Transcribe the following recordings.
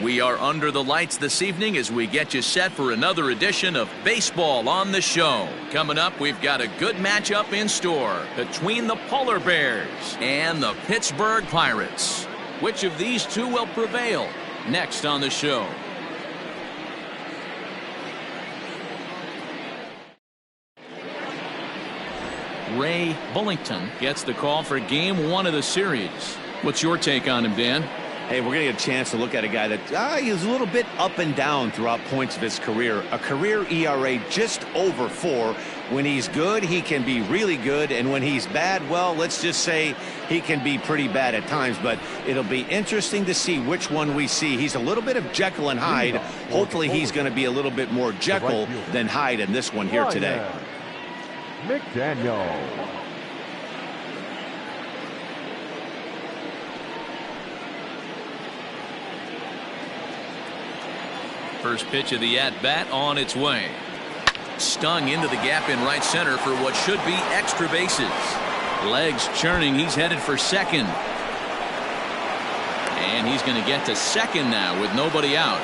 We are under the lights this evening as we get you set for another edition of Baseball on the Show. Coming up, we've got a good matchup in store between the Polar Bears and the Pittsburgh Pirates. Which of these two will prevail? Next on the show. Ray Bullington gets the call for Game 1 of the series. What's your take on him, Dan? Hey, we're going to get a chance to look at a guy that he's a little bit up and down throughout points of his career. A career ERA just over 4. When he's good, he can be really good. And when he's bad, well, let's just say he can be pretty bad at times. But it'll be interesting to see which one we see. He's a little bit of Jekyll and Hyde. Hopefully he's going to be a little bit more Jekyll than Hyde in this one here today. McDaniel. First pitch of the at-bat on its way. Stung into the gap in right center for what should be extra bases. Legs churning. He's headed for second. And he's going to get to second now with nobody out.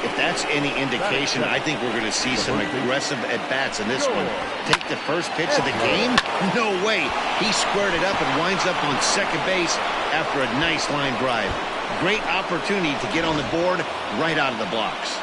If that's any indication, I think we're going to see some aggressive at-bats in this one. Take the first pitch of the game? No way. He squared it up and winds up on second base after a nice line drive. Great opportunity to get on the board right out of the blocks.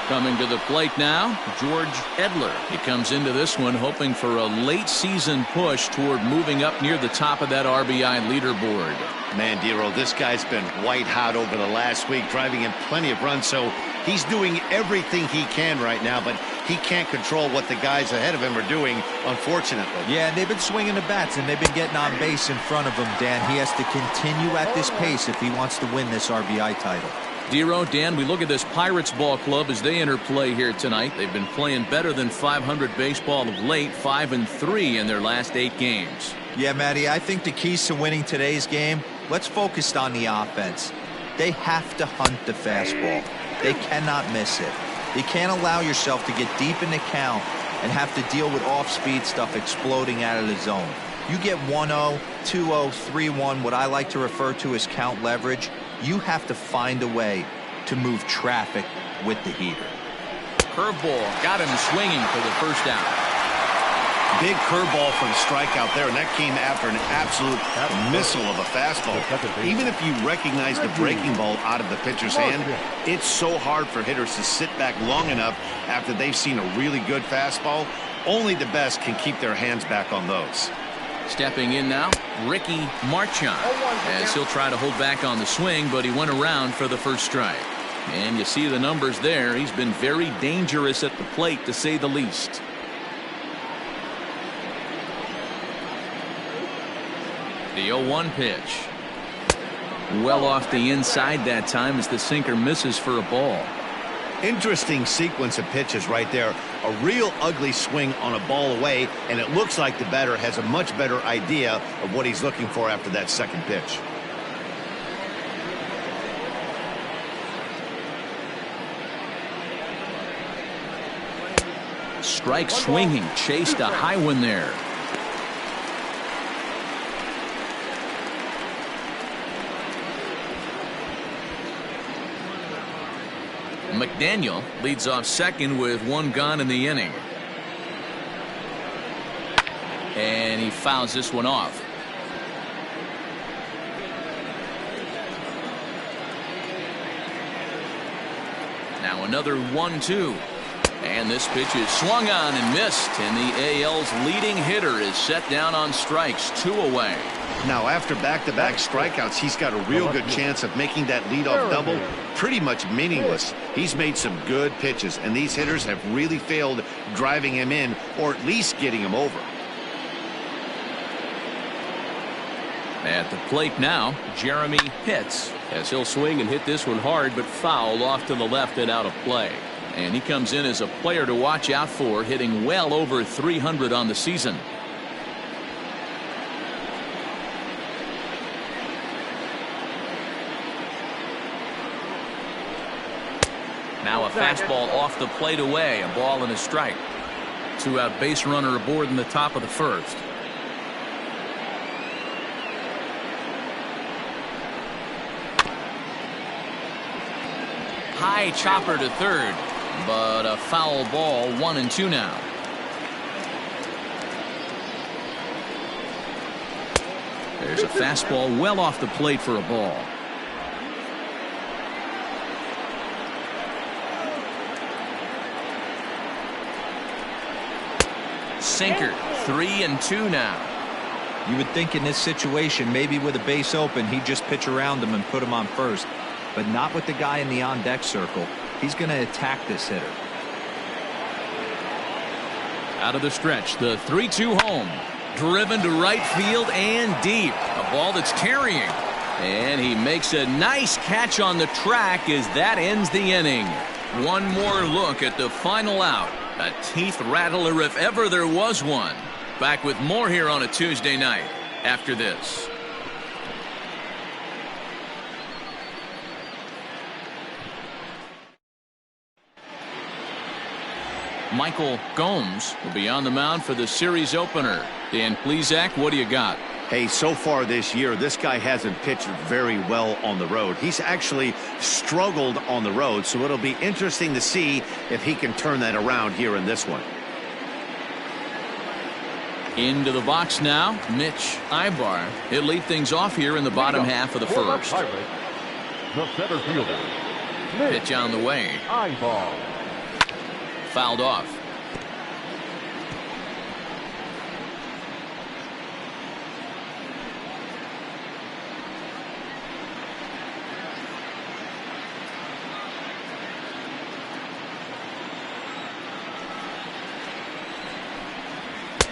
Coming to the plate now, George Edler. He comes into this one hoping for a late season push toward moving up near the top of that RBI leaderboard. Man, Dero, this guy's been white hot over the last week, driving in plenty of runs, so he's doing everything he can right now, but he can't control what the guys ahead of him are doing, unfortunately. Yeah, and they've been swinging the bats, and they've been getting on base in front of him, Dan. He has to continue at this pace if he wants to win this RBI title. Dero, Dan, we look at this Pirates ball club as they enter play here tonight. They've been playing better than .500 baseball of late, 5-3 in their last 8 games. Yeah, Matty, I think the keys to winning today's game, let's focus on the offense. They have to hunt the fastball. They cannot miss it. You can't allow yourself to get deep in the count and have to deal with off-speed stuff exploding out of the zone. You get 1-0, 2-0, 3-1, what I like to refer to as count leverage. You have to find a way to move traffic with the heater. Curveball got him swinging for the first out. Big curveball for the strikeout there, and that came after an absolute missile of a fastball. Even if you recognize the breaking ball out of the pitcher's hand, it's so hard for hitters to sit back long enough after they've seen a really good fastball. Only the best can keep their hands back on those. Stepping in now, Ricky Marchand, as he'll try to hold back on the swing, but he went around for the first strike. And you see the numbers there. He's been very dangerous at the plate, to say the least. The 0-1 pitch. Well off the inside that time as the sinker misses for a ball. Interesting sequence of pitches right there. A real ugly swing on a ball away, and it looks like the batter has a much better idea of what he's looking for after that second pitch. Strike swinging, chased a high one there. McDaniel leads off second with 1 gone in the inning. And he fouls this one off. Now another 1-2. And this pitch is swung on and missed. And the AL's leading hitter is set down on strikes, 2 away. Now, after back-to-back strikeouts, he's got a real good chance of making that leadoff double pretty much meaningless. He's made some good pitches, and these hitters have really failed driving him in or at least getting him over. At the plate now, Jeremy Pitts, as he'll swing and hit this one hard, but foul off to the left and out of play. And he comes in as a player to watch out for, hitting well over 300 on the season. Now a fastball off the plate away, a ball and a strike. 2 out base runner aboard in the top of the first. high chopper to third, but a foul ball, 1-2 now. There's a fastball well off the plate for a ball. Sinker, 3-2 now. You would think in this situation, maybe with a base open, he'd just pitch around him and put him on first. But not with the guy in the on-deck circle. He's going to attack this hitter. Out of the stretch, the 3-2 home. Driven to right field and deep. A ball that's carrying. And he makes a nice catch on the track as that ends the inning. One more look at the final out. A teeth rattler if ever there was one. Back with more here on a Tuesday night after this. Michael Gomes will be on the mound for the series opener. Dan Plesac, what do you got? Hey, so far this year, this guy hasn't pitched very well on the road. He's actually struggled on the road, so it'll be interesting to see if he can turn that around here in this one. Into the box now, Mitch Ibar. He'll lead things off here in the bottom half of the first. The center fielder. Pitch on the way. Ibar. Fouled off.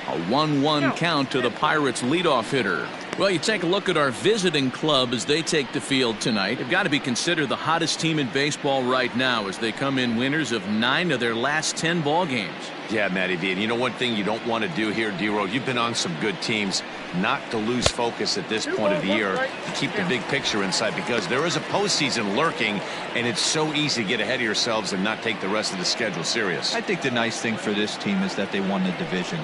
A 1-1 count to the Pirates leadoff hitter. Well, you take a look at our visiting club as they take the field tonight. They've got to be considered the hottest team in baseball right now as they come in winners of 9 of their last 10 ball games. Yeah, Matty V. And you know one thing you don't want to do here, D-Row, you've been on some good teams, not to lose focus at this point of the year, to keep the big picture in sight, because there is a postseason lurking, and it's so easy to get ahead of yourselves and not take the rest of the schedule serious. I think the nice thing for this team is that they won the division.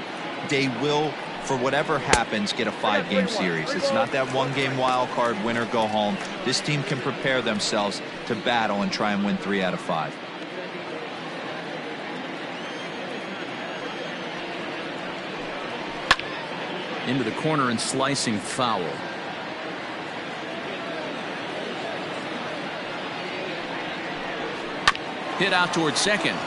They will, for whatever happens, get a 5-game series. It's not that 1-game wild card, win or go home. This team can prepare themselves to battle and try and win 3 out of 5. Into the corner and slicing foul. Hit out towards second.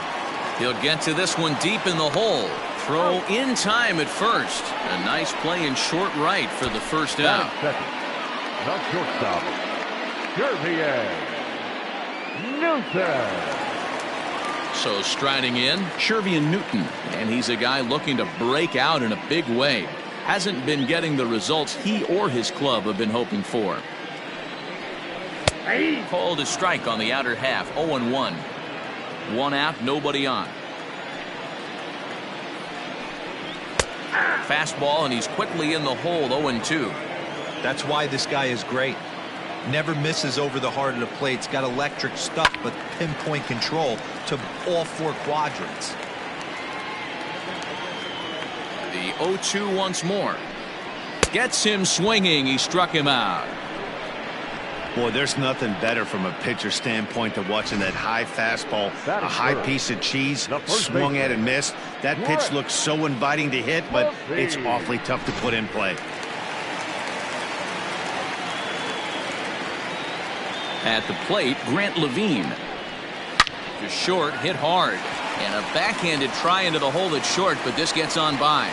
He'll get to this one deep in the hole. Throw in time at first. A nice play in short right for the first out. The shortstop, Syracuse, Newton. So striding in, Shervian Newton, and he's a guy looking to break out in a big way. Hasn't been getting the results he or his club have been hoping for. Called a strike on the outer half, 0-1. 1 out, nobody on. Fastball, and he's quickly in the hole, 0-2. That's why this guy is great. Never misses over the heart of the plate. He's got electric stuff, but pinpoint control to all 4 quadrants. The 0-2 once more. Gets him swinging. He struck him out. Boy, there's nothing better from a pitcher standpoint than watching that high fastball, a high piece of cheese, swung at and missed. That pitch looks so inviting to hit, but it's awfully tough to put in play. At the plate, Grant Levine. To short, hit hard. And a backhanded try into the hole that's short, but this gets on by.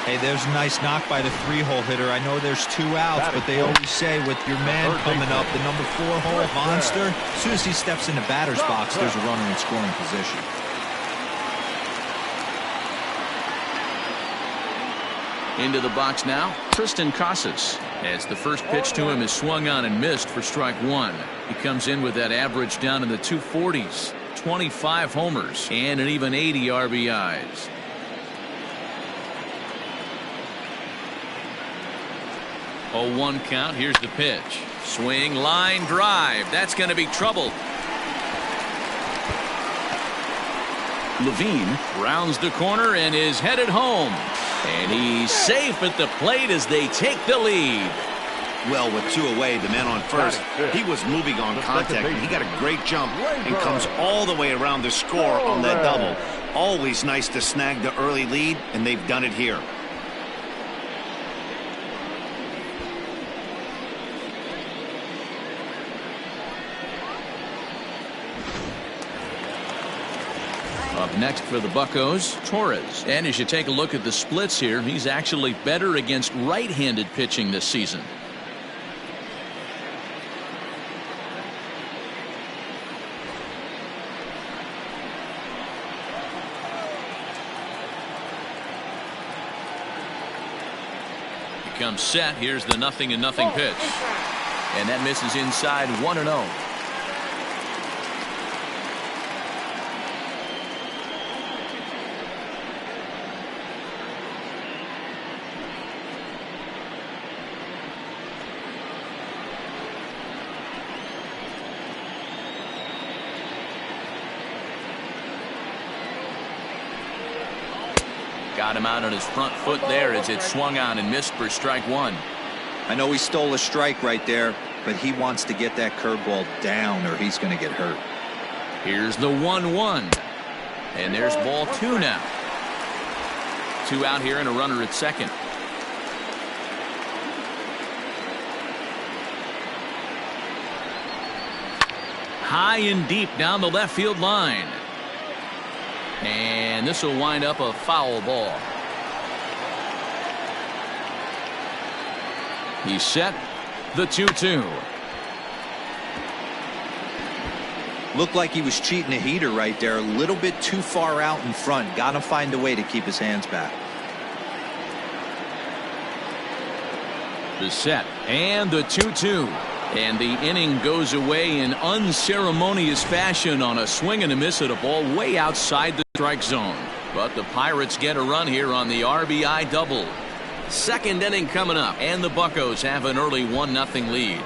Hey, there's a nice knock by the 3-hole hitter. I know there's 2 outs, but they always say with your man coming up, the number 4-hole monster, as soon as he steps in the batter's box, there's a runner in scoring position. Into the box now, Tristan Casas, as the first pitch to him is swung on and missed for strike 1. He comes in with that average down in the 240s, 25 homers, and an even 80 RBIs. 0-1 count. Here's the pitch. Swing, line drive. That's going to be trouble. Levine rounds the corner and is headed home. And he's safe at the plate as they take the lead. Well, with 2 away, the man on first, he was moving on contact, and he got a great jump and comes all the way around to score on that double. Always nice to snag the early lead, and they've done it here. Up next for the Buccos, Torres. And as you take a look at the splits here, he's actually better against right-handed pitching this season. He comes set. Here's the 0-0 pitch. And that misses inside 1-0. Got him out on his front foot there as it swung on and missed for strike 1. I know he stole a strike right there, but he wants to get that curveball down or he's going to get hurt. Here's the 1-1. And there's ball 2 now. 2 out here and a runner at second. High and deep down the left field line. And this will wind up a foul ball. He's set. The 2-2. Looked like he was cheating a heater right there. A little bit too far out in front. Got to find a way to keep his hands back. The set. And the 2-2. And the inning goes away in unceremonious fashion on a swing and a miss at a ball way outside the strike zone. But the Pirates get a run here on the RBI double. Second inning coming up, and the Buccos have an early 1-0 lead.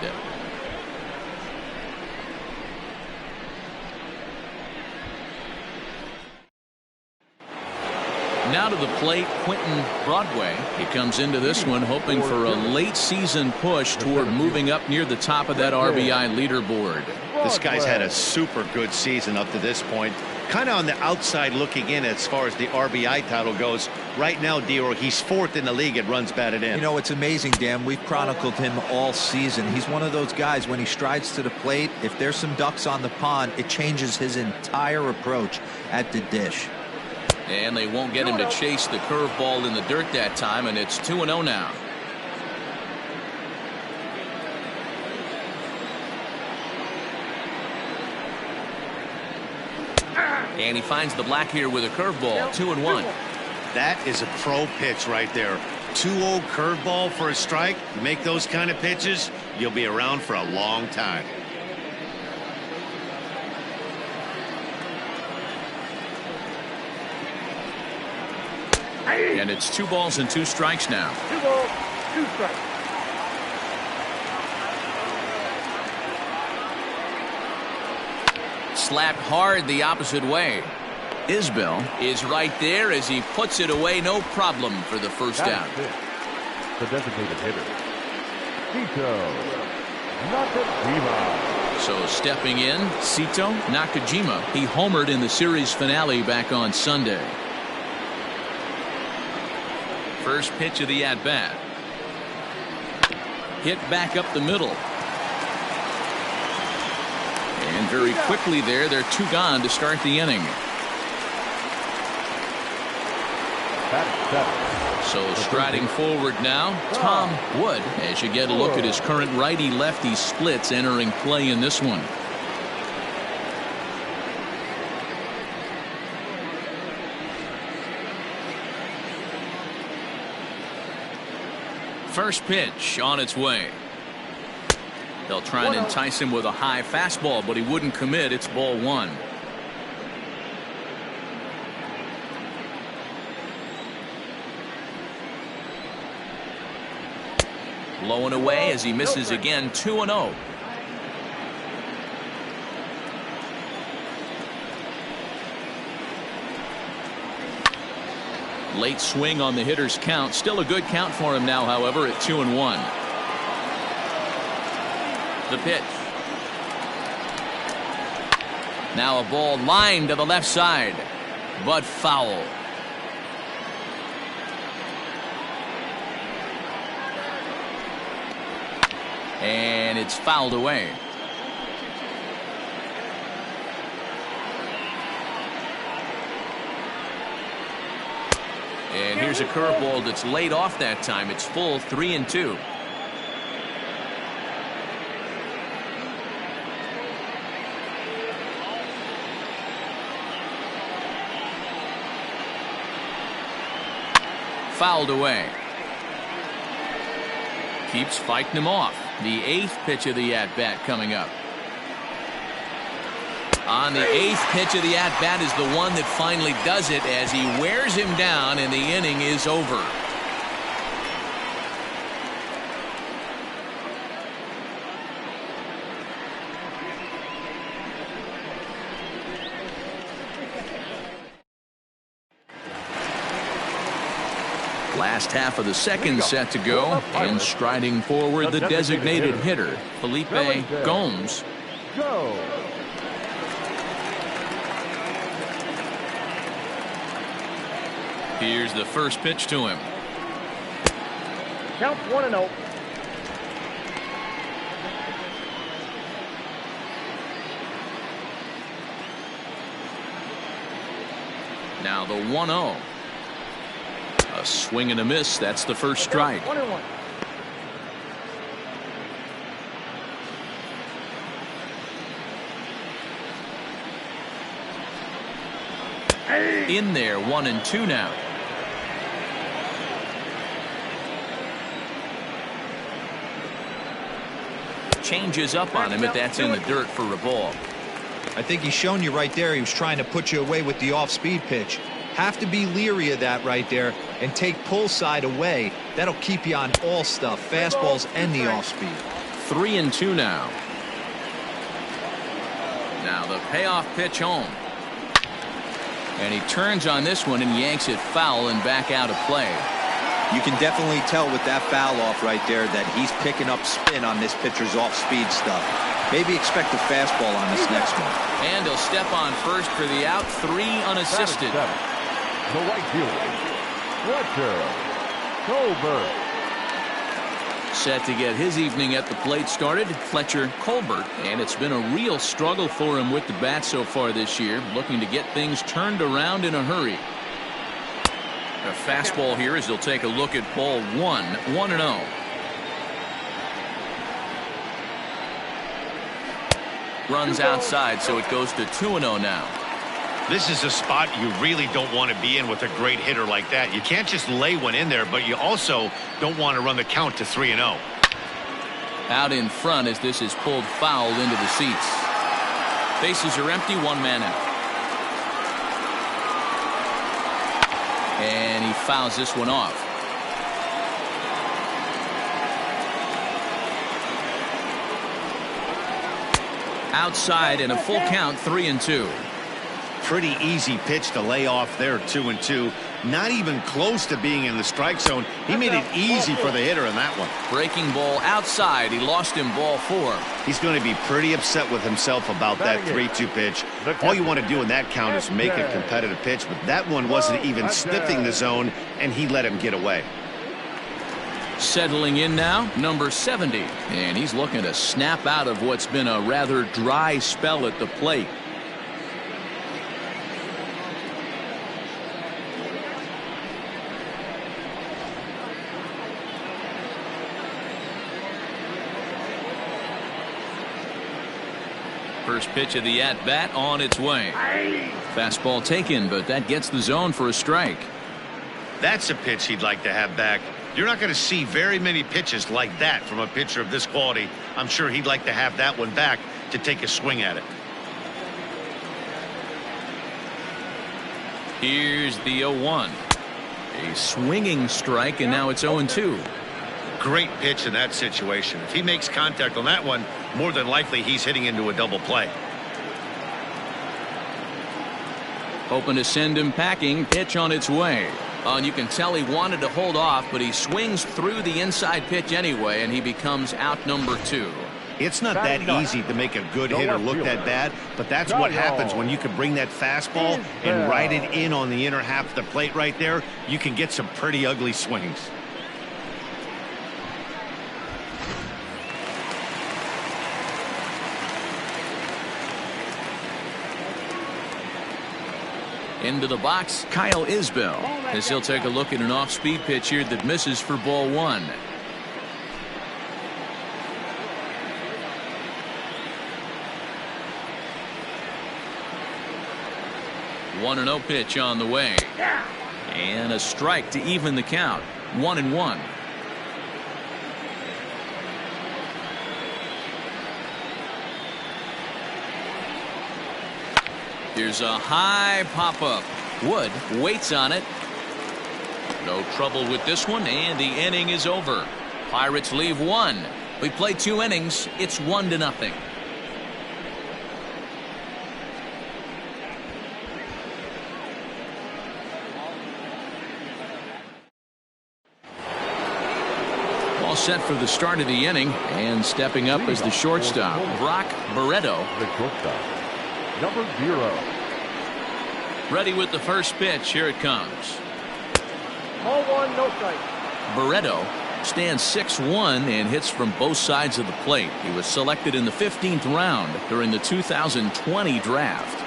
Now to the plate, Quentin Broadway. He comes into this one hoping for a late season push toward moving up near the top of that RBI leaderboard. This guy's had a super good season up to this point. Kind of on the outside looking in as far as the RBI title goes. Right now, Dior, he's 4th in the league at runs batted in. You know, it's amazing, Dan. We've chronicled him all season. He's one of those guys, when he strides to the plate, if there's some ducks on the pond, it changes his entire approach at the dish. And they won't get him to chase the curveball in the dirt that time, and it's 2-0 now. And he finds the black here with a curveball. 2-1. That is a pro pitch right there. 2-0 curveball for a strike. You make those kind of pitches, you'll be around for a long time. And it's 2 balls and 2 strikes now. 2 balls, 2 strikes. Slapped hard the opposite way. Isbell is right there as he puts it away. No problem for the first out. The designated hitter, Sito Nakajima. So stepping in, Sito Nakajima. He homered in the series finale back on Sunday. First pitch of the at-bat. Hit back up the middle. And very quickly there, they're 2 gone to start the inning. So striding forward now, Tom Wood, as you get a look at his current righty-lefty splits entering play in this one. First pitch on its way. They'll try and entice him with a high fastball, but he wouldn't commit. It's ball 1. Low and away as he misses again. 2-0. Late swing on the hitter's count. Still a good count for him now, however, at 2-1. The pitch. Now a ball lined to the left side, but foul. And it's fouled away. And here's a curveball that's laid off that time. It's full 3-2. Fouled away. Keeps fighting him off. The 8th pitch of the at-bat coming up. On the 8th pitch of the at-bat is the one that finally does it as he wears him down and the inning is over. Last half of the second set to go, and striding forward the designated hitter, Felipe Gomes. Go. Here's the first pitch to him. Count 1-0. Now the 1-0. A swing and a miss. That's the first strike. 1-1. In there, 1-2 now. Changes up on him, but that's in the dirt for a ball. I think he's shown you right there. He was trying to put you away with the off-speed pitch. Have to be leery of that right there and take pull side away. That'll keep you on all stuff, fastballs and the off-speed. 3-2 now. Now the payoff pitch home. And he turns on this one and yanks it foul and back out of play. You can definitely tell with that foul off right there that he's picking up spin on this pitcher's off-speed stuff. Maybe expect a fastball on this next one. And he'll step on first for the out, 3 unassisted. The right fielder, Fletcher Colbert. Set to get his evening at the plate started, Fletcher Colbert, and it's been a real struggle for him with the bat so far this year, looking to get things turned around in a hurry. A fastball here as he'll take a look at ball 1, 1-0. Runs outside, so it goes to 2-0 now. This is a spot you really don't want to be in with a great hitter like that. You can't just lay one in there, but you also don't want to run the count to 3-0. Out in front as this is pulled foul into the seats. Bases are empty, 1 man out. And he fouls this one off. Outside and a full count, 3-2. Pretty easy pitch to lay off there, 2-2. Not even close to being in the strike zone. He made it easy for the hitter in that one. Breaking ball outside. He lost him ball 4. He's going to be pretty upset with himself about that 3-2 pitch. All you want to do in that count is make a competitive pitch, but that one wasn't even sniffing the zone, and he let him get away. Settling in now, number 70. And he's looking to snap out of what's been a rather dry spell at the plate. First pitch of the at-bat on its way. Fastball taken, but that gets the zone for a strike. That's a pitch he'd like to have back. You're not going to see very many pitches like that from a pitcher of this quality. I'm sure he'd like to have that one back to take a swing at it. Here's the 0-1. A swinging strike, and now it's 0-2. Great pitch in that situation. If he makes contact on that one, more than likely he's hitting into a double play. Hoping to send him packing. Pitch on its way. And you can tell he wanted to hold off, but he swings through the inside pitch anyway, and he becomes out number 2. It's not that easy to make a good hitter look that bad, but that's what happens when you can bring that fastball and ride it in on the inner half of the plate right there. You can get some pretty ugly swings. Into the box, Kyle Isbell, as he'll take a look at an off-speed pitch here that misses for ball one. One and 0 pitch on the way. And a strike to even the count. 1-1. Here's a high pop-up. Wood waits on it. No trouble with this one, and the inning is over. Pirates leave one. We play 2 innings. It's 1-0. All set for the start of the inning, and stepping up as the shortstop, Brock Barreto. The shortstop, number 0. Ready with the first pitch. Here it comes. Ball 1, no strike. Barreto stands 6'1" and hits from both sides of the plate. He was selected in the 15th round during the 2020 draft.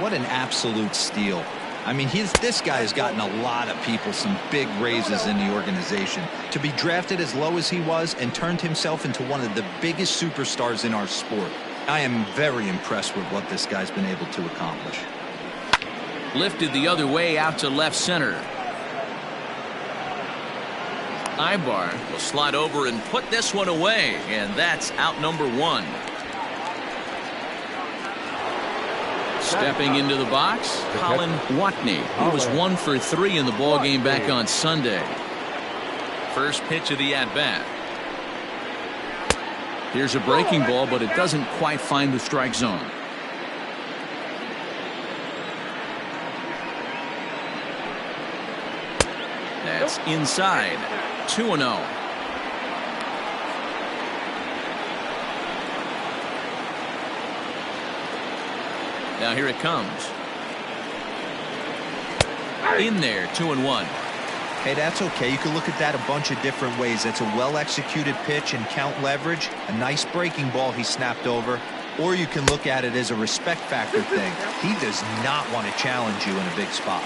What an absolute steal. I mean, this guy has gotten a lot of people some big raises in the organization. To be drafted as low as he was and turned himself into one of the biggest superstars in our sport. I am very impressed with what this guy's been able to accomplish. Lifted the other way out to left center. Ibar will slide over and put this one away, and that's out number 1. Stepping into the box, Colin Watney. He was 1 for 3 in the ballgame back on Sunday. First pitch of the at-bat. Here's a breaking ball, but it doesn't quite find the strike zone. That's inside. 2-0. Now here it comes. In there, 2-1. Hey, that's okay. You can look at that a bunch of different ways. That's a well-executed pitch and count leverage. A nice breaking ball he snapped over. Or you can look at it as a respect factor thing. He does not want to challenge you in a big spot.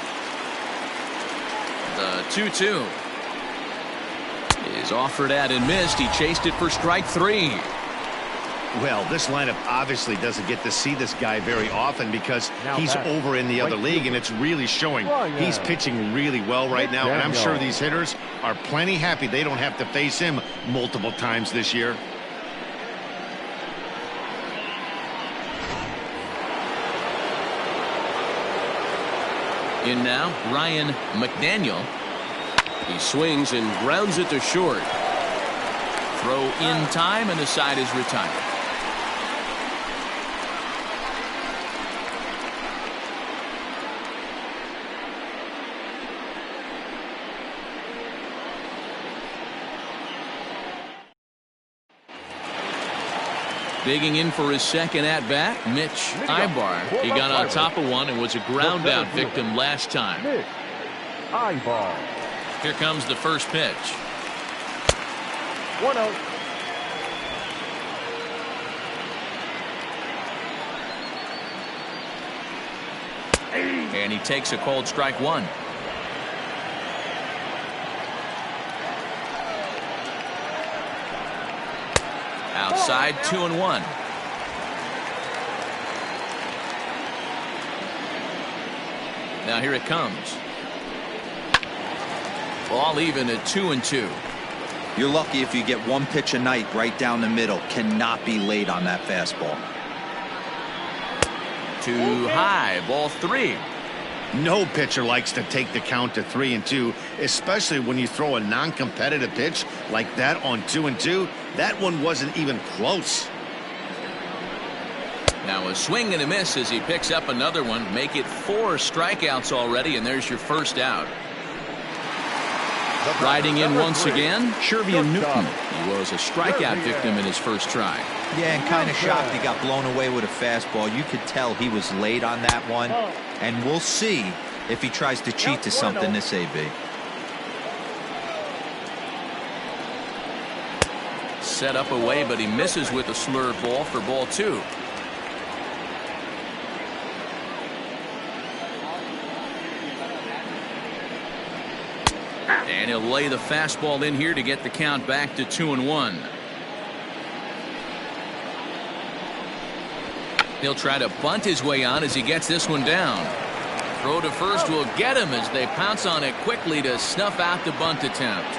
The 2-2 is offered at and missed. He chased it for strike 3. Well, this lineup obviously doesn't get to see this guy very often because he's over in the other league, and it's really showing. He's pitching really well right now, and I'm sure these hitters are plenty happy they don't have to face him multiple times this year. In now, Ryan McDaniel. He swings and grounds it to short. Throw in time, and the side is retired. Digging in for his second at-bat, Mitch Ibar. He got on top of one and was a ground-out victim last time. Mitch Ibar. Here comes the first pitch. 1-0. And he takes a cold strike 1. Outside, 2-1. Now here it comes. Ball even at 2-2. You're lucky if you get one pitch a night right down the middle. Cannot be late on that fastball. Too high. Ball 3. No pitcher likes to take the count to 3-2, especially when you throw a non-competitive pitch like that on 2-2. That one wasn't even close. Now a swing and a miss as he picks up another one. Make it 4 strikeouts already, and there's your first out. Riding in once again, Shervian Newton. He was a strikeout victim in his first try. Yeah, and kind of shocked he got blown away with a fastball. You could tell he was late on that one. And we'll see if he tries to cheat to something this AB. Set up away, but he misses with a slurve ball for ball 2. And he'll lay the fastball in here to get the count back to 2-1. He'll try to bunt his way on as he gets this one down. Throw to first will get him as they pounce on it quickly to snuff out the bunt attempt.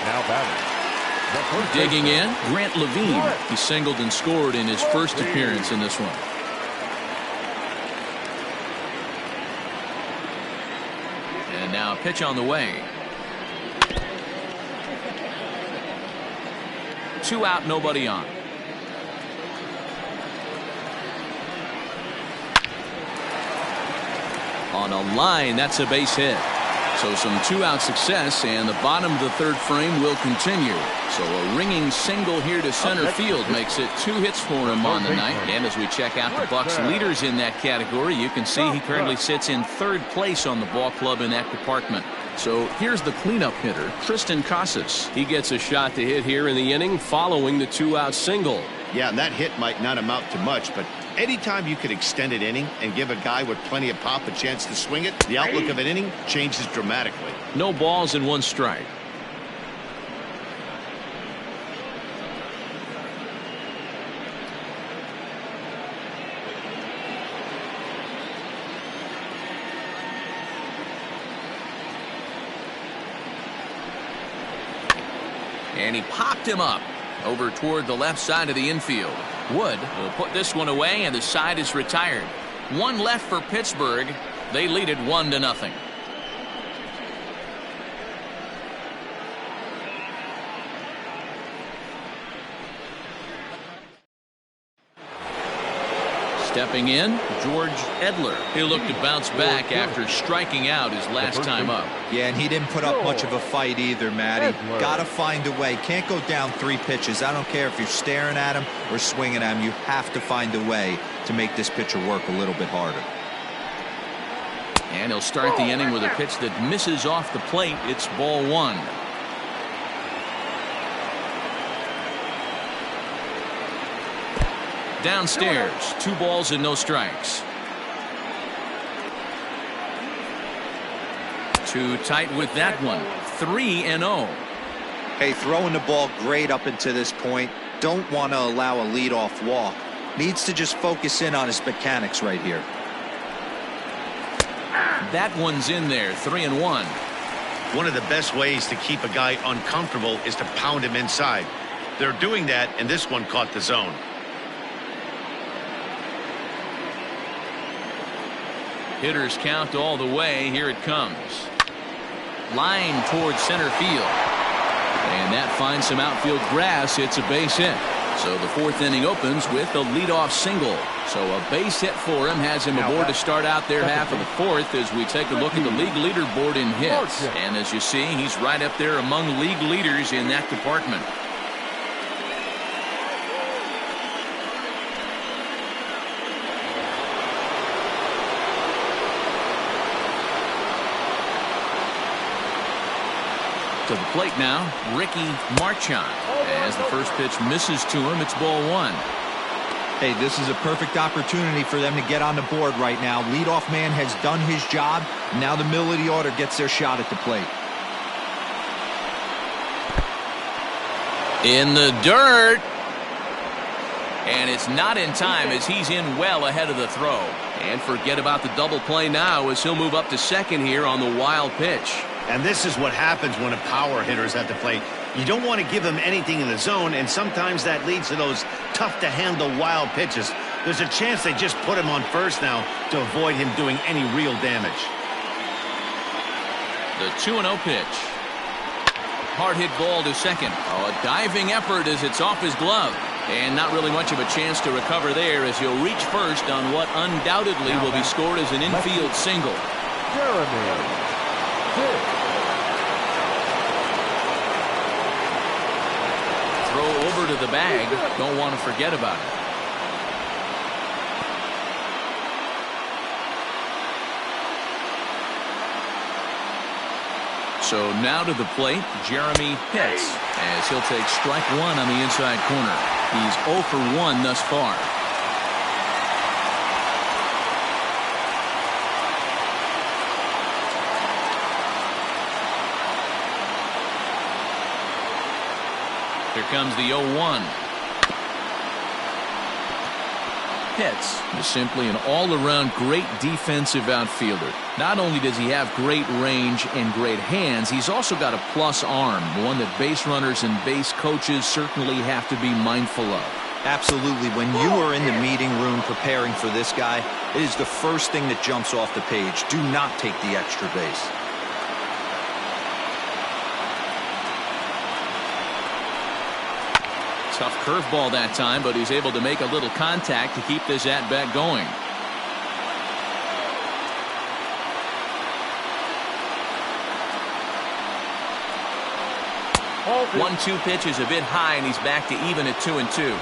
Now batting. Digging in, Grant Levine. He singled and scored in his first appearance in this one. And now a pitch on the way. 2 out, nobody on. On a line, that's a base hit. So some 2-out success, and the bottom of the 3rd frame will continue. So a ringing single here to center field makes it 2 hits for him on the night. And as we check out the Bucs leaders in that category, you can see he currently sits in 3rd place on the ball club in that department. So here's the cleanup hitter, Tristan Casas. He gets a shot to hit here in the inning following the 2-out single. Yeah, and that hit might not amount to much, but anytime you can extend an inning and give a guy with plenty of pop a chance to swing it, the outlook of an inning changes dramatically. No balls and 1 strike. And he popped him up over toward the left side of the infield. Wood will put this one away, and the side is retired. 1 left for Pittsburgh. They lead it 1-0. Stepping in, George Edler. He'll look to bounce back after striking out his last time up. Yeah, and he didn't put up much of a fight either, Matty. Got to find a way. Can't go down 3 pitches. I don't care if you're staring at him or swinging at him. You have to find a way to make this pitcher work a little bit harder. And he'll start the inning with a pitch that misses off the plate. It's ball 1. Downstairs, 2 balls and no strikes. Too tight with that one. 3-0. Hey, throwing the ball great up until this point. Don't want to allow a leadoff walk. Needs to just focus in on his mechanics right here. That one's in there. 3-1. One of the best ways to keep a guy uncomfortable is to pound him inside. They're doing that, and this one caught the zone. Hitters count all the way. Here it comes. Line towards center field. And that finds some outfield grass. It's a base hit. So the 4th inning opens with a leadoff single. So a base hit for him has him aboard to start out their half of the 4th as we take a look at the league leaderboard in hits. And as you see, he's right up there among league leaders in that department. To the plate now, Ricky Marchand. As the first pitch misses to him, it's ball 1. Hey, this is a perfect opportunity for them to get on the board right now. Leadoff man has done his job. Now the middle of the order gets their shot at the plate. In the dirt. And it's not in time as he's in well ahead of the throw. And forget about the double play now as he'll move up to second here on the wild pitch. And this is what happens when a power hitter is at the plate. You don't want to give them anything in the zone, and sometimes that leads to those tough-to-handle wild pitches. There's a chance they just put him on first now to avoid him doing any real damage. The 2-0 pitch. Hard hit ball to second. Oh, a diving effort as it's off his glove. And not really much of a chance to recover there as he'll reach first on what undoubtedly will be scored as an infield single. Jeremy. Throw over to the bag. Don't want to forget about it. So now to the plate, Jeremy Pitts, as he'll take strike one on the inside corner. He's 0 for 1 thus far. Here comes the 0-1. Pitts is simply an all-around great defensive outfielder. Not only does he have great range and great hands, he's also got a plus arm, one that base runners and base coaches certainly have to be mindful of. Absolutely. When you are in the meeting room preparing for this guy, it is the first thing that jumps off the page. Do not take the extra base. Tough curveball that time, but he's able to make a little contact to keep this at-bat going. 1-2 pitch is a bit high, and he's back to even at 2-2.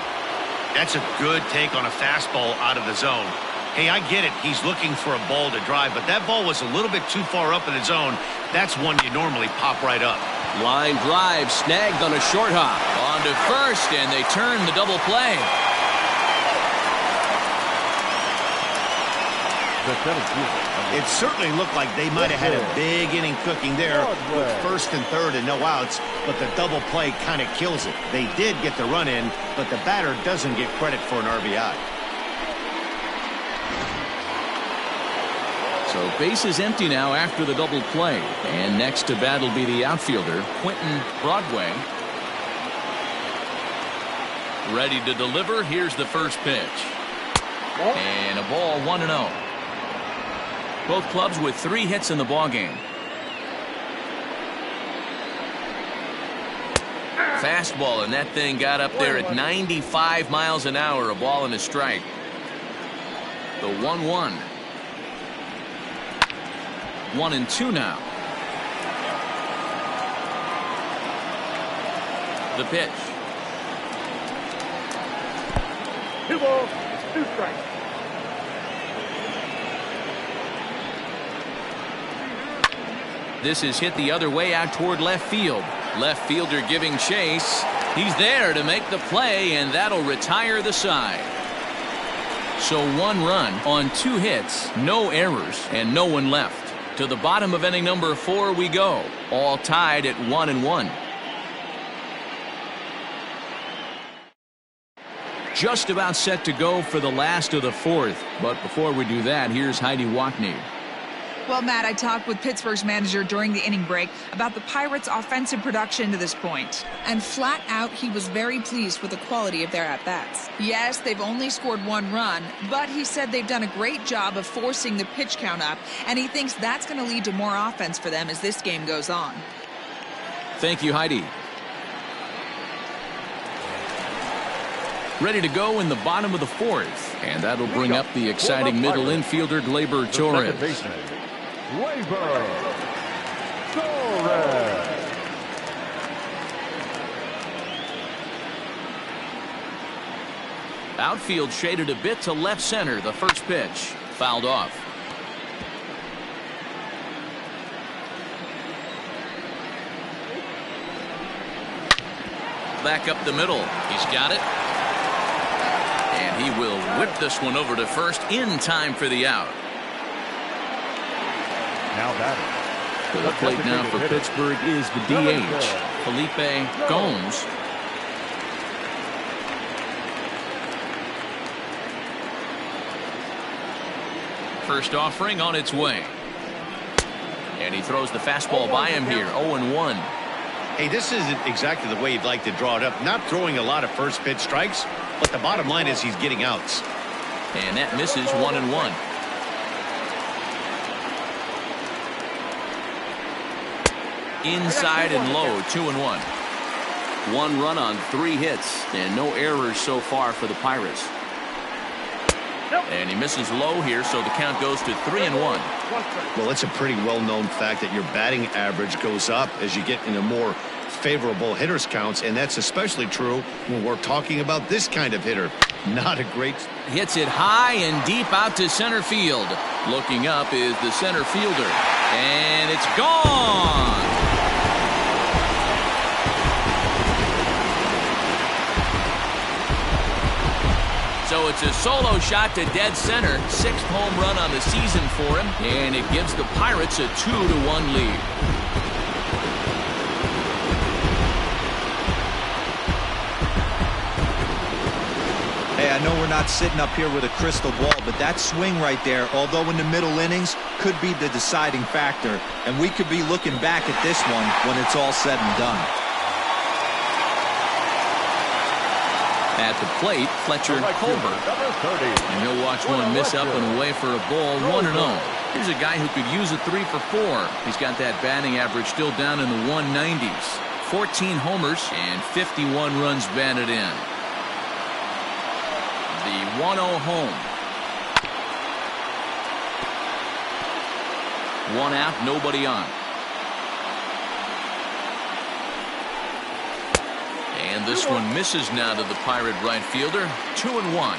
That's a good take on a fastball out of the zone. Hey, I get it. He's looking for a ball to drive, but that ball was a little bit too far up in the zone. That's one you normally pop right up. Line drive snagged on a short hop. On to first, and they turn the double play. It certainly looked like they might have had a big inning cooking there with first and third and no outs, but the double play kind of kills it. They did get the run in, but the batter doesn't get credit for an RBI. So base is empty now after the double play. And next to bat will be the outfielder, Quentin Broadway. Ready to deliver. Here's the first pitch. And a ball, 1-0. Both clubs with 3 hits in the ballgame. Fastball, and that thing got up there at 95 miles an hour. A ball and a strike. The 1-1. 1-2 now. The pitch. 2 balls, 2 strikes. This is hit the other way out toward left field. Left fielder giving chase. He's there to make the play, and that'll retire the side. So 1 run on 2 hits, no errors, and no one left. To the bottom of inning number 4 we go, all tied at 1-1. Just about set to go for the last of the 4th, but before we do that, here's Heidi Watney. Well, Matt, I talked with Pittsburgh's manager during the inning break about the Pirates' offensive production to this point. And flat out, he was very pleased with the quality of their at-bats. Yes, they've only scored 1 run, but he said they've done a great job of forcing the pitch count up, and he thinks that's going to lead to more offense for them as this game goes on. Thank you, Heidi. Ready to go in the bottom of the 4th, and that'll bring up the exciting middle infielder, Gleyber Torres. Outfield shaded a bit to left center. The first pitch fouled off. Back up the middle. He's got it. And he will whip this one over to first in time for the out. Now batting. To the plate now for Pittsburgh is the DH, Felipe Gomes. First offering on its way. And he throws the fastball by him here, 0-1. Hey, this isn't exactly the way you'd like to draw it up. Not throwing a lot of first pitch strikes, but the bottom line is he's getting outs. And that misses, 1-1. Inside and low, 2-1. 1 run on 3 hits, and no errors so far for the Pirates. And he misses low here, so the count goes to 3-1. Well, it's a pretty well-known fact that your batting average goes up as you get into more favorable hitters counts, and that's especially true when we're talking about this kind of hitter. Not a great... Hits it high and deep out to center field. Looking up is the center fielder, and it's gone. So it's a solo shot to dead center. 6th home run on the season for him, and it gives the Pirates a 2-1 lead. Hey, I know we're not sitting up here with a crystal ball, but that swing right there, although in the middle innings, could be the deciding factor. And we could be looking back at this one when it's all said and done. At the plate, Fletcher Colbert. And he'll watch one miss up and away for a ball, 1-0. Here's a guy who could use a 3 for 4. He's got that batting average still down in the 190s. 14 homers and 51 runs batted in. The 1-0 home. 1 out, nobody on. And this one misses now to the Pirate right fielder. 2-1.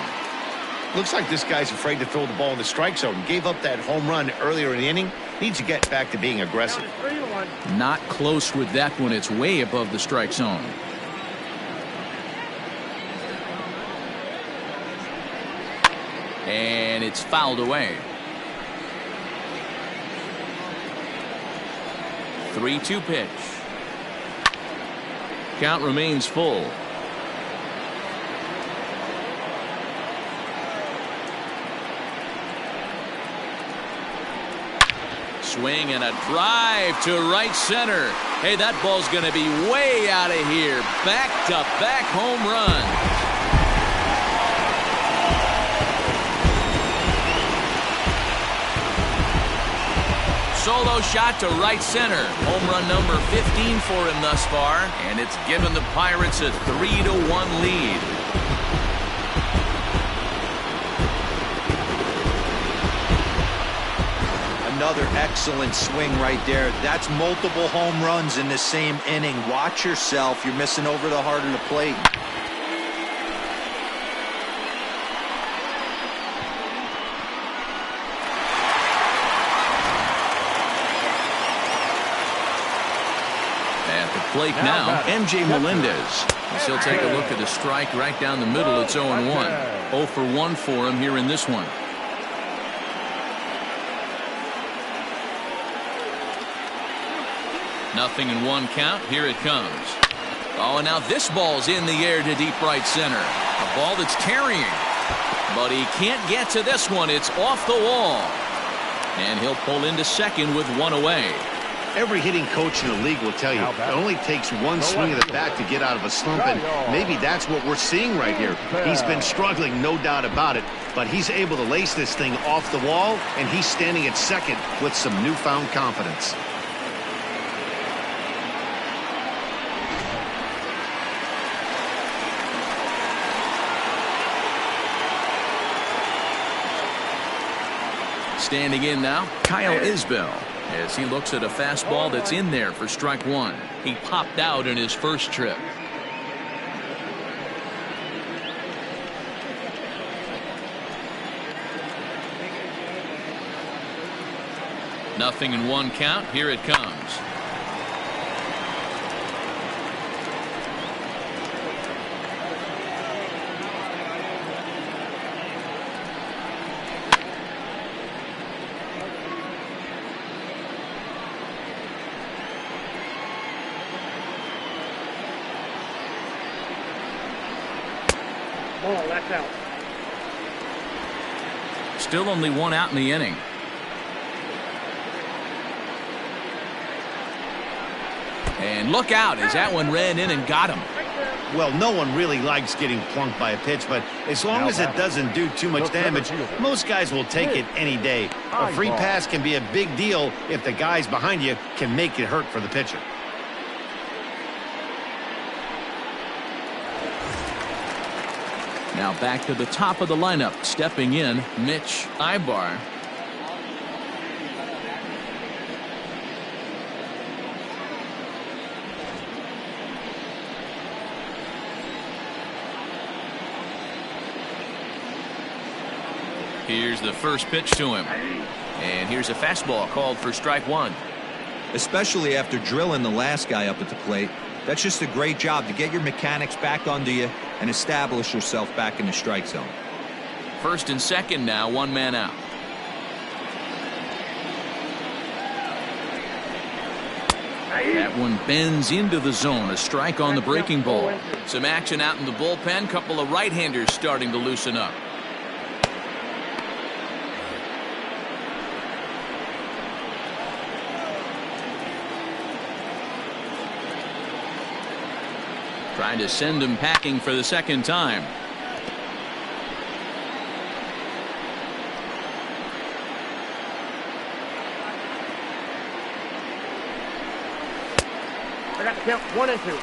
Looks like this guy's afraid to throw the ball in the strike zone. Gave up that home run earlier in the inning. Needs to get back to being aggressive. Not close with that one. It's way above the strike zone. And it's fouled away. 3-2 pitch. Count remains full. Swing and a drive to right center. Hey, that ball's going to be way out of here. Back-to-back home runs. Solo shot to right center. Home run number 15 for him thus far, and it's given the Pirates a 3-1 lead. Another excellent swing right there. That's multiple home runs in the same inning. Watch yourself. You're missing over the heart of the plate. Plate now, MJ Melendez. He'll take a look at a strike right down the middle. It's 0-1. 0 for 1 for him here in this one. Nothing in 1 count. Here it comes. Oh, and now this ball's in the air to deep right center. A ball that's carrying. But he can't get to this one. It's off the wall. And he'll pull into second with 1 away. Every hitting coach in the league will tell you it only takes 1 swing of the bat to get out of a slump, and maybe that's what we're seeing right here. He's been struggling, no doubt about it, but he's able to lace this thing off the wall, and he's standing at second with some newfound confidence. Standing in now, Kyle Isbell, as he looks at a fastball that's in there for strike 1. He popped out in his first trip. Nothing in 1 count. Here it comes. Ball, that's out. Still only 1 out in the inning. And look out as that one ran in and got him. Well, no one really likes getting plunked by a pitch, but as long as it doesn't do too much damage, most guys will take it any day. A free pass can be a big deal if the guys behind you can make it hurt for the pitcher. Now back to the top of the lineup. Stepping in, Mitch Ibar. Here's the first pitch to him. And here's a fastball called for strike one. Especially after drilling the last guy up at the plate. That's just a great job to get your mechanics back under you and establish yourself back in the strike zone. First and second now, one man out. That one bends into the zone. A strike on the breaking ball. Some action out in the bullpen. Couple of right-handers starting to loosen up. Trying to send him packing for the second time. I got to count 1 and 2.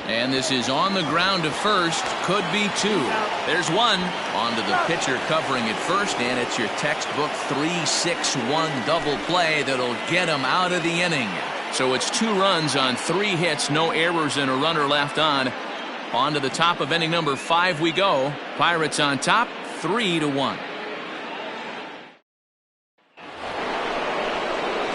And this is on the ground to first. Could be two. There's one. Onto the pitcher covering it first, and it's your textbook 3-6-1 double play that'll get him out of the inning. So it's 2 runs on 3 hits, no errors, and a runner left on. On to the top of inning number 5 we go. Pirates on top, 3-1.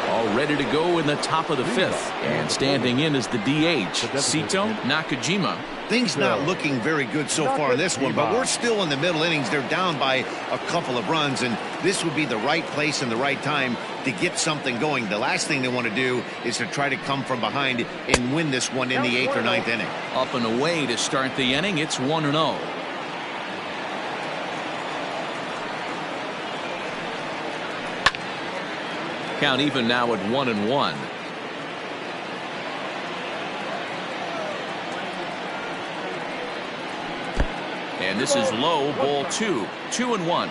All ready to go in the top of the 5th. And standing in is the DH, Sito Nakajima. Things not looking very good so far in this one, but we're still in the middle innings. They're down by a couple of runs, and this would be the right place and the right time to get something going. The last thing they want to do is to try to come from behind and win this one in the 8th or 9th inning. Up and away to start the inning. It's 1-0. Count even now at 1-1. And this is low, ball 2. 2-1.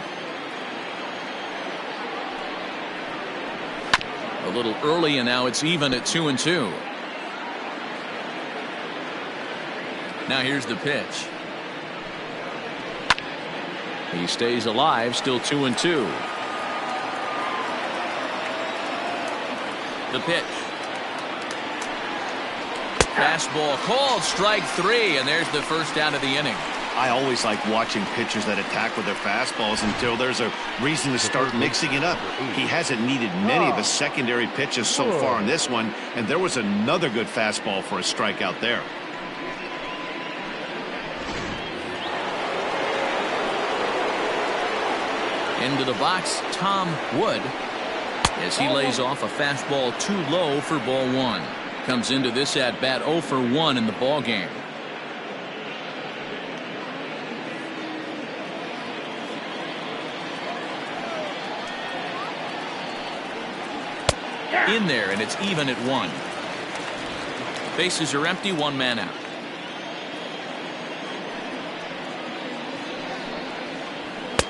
A little early, and now it's even at 2-2. Now here's the pitch. He stays alive, still 2-2. The pitch. Fastball called, strike 3, and there's the first out of the inning. I always like watching pitchers that attack with their fastballs until there's a reason to start mixing it up. He hasn't needed many of his secondary pitches so far in this one, and there was another good fastball for a strikeout there. Into the box, Tom Wood, as he lays off a fastball too low for ball 1. Comes into this at bat 0 for 1 in the ball game. In there, and it's even at 1. Bases are empty, 1 man out.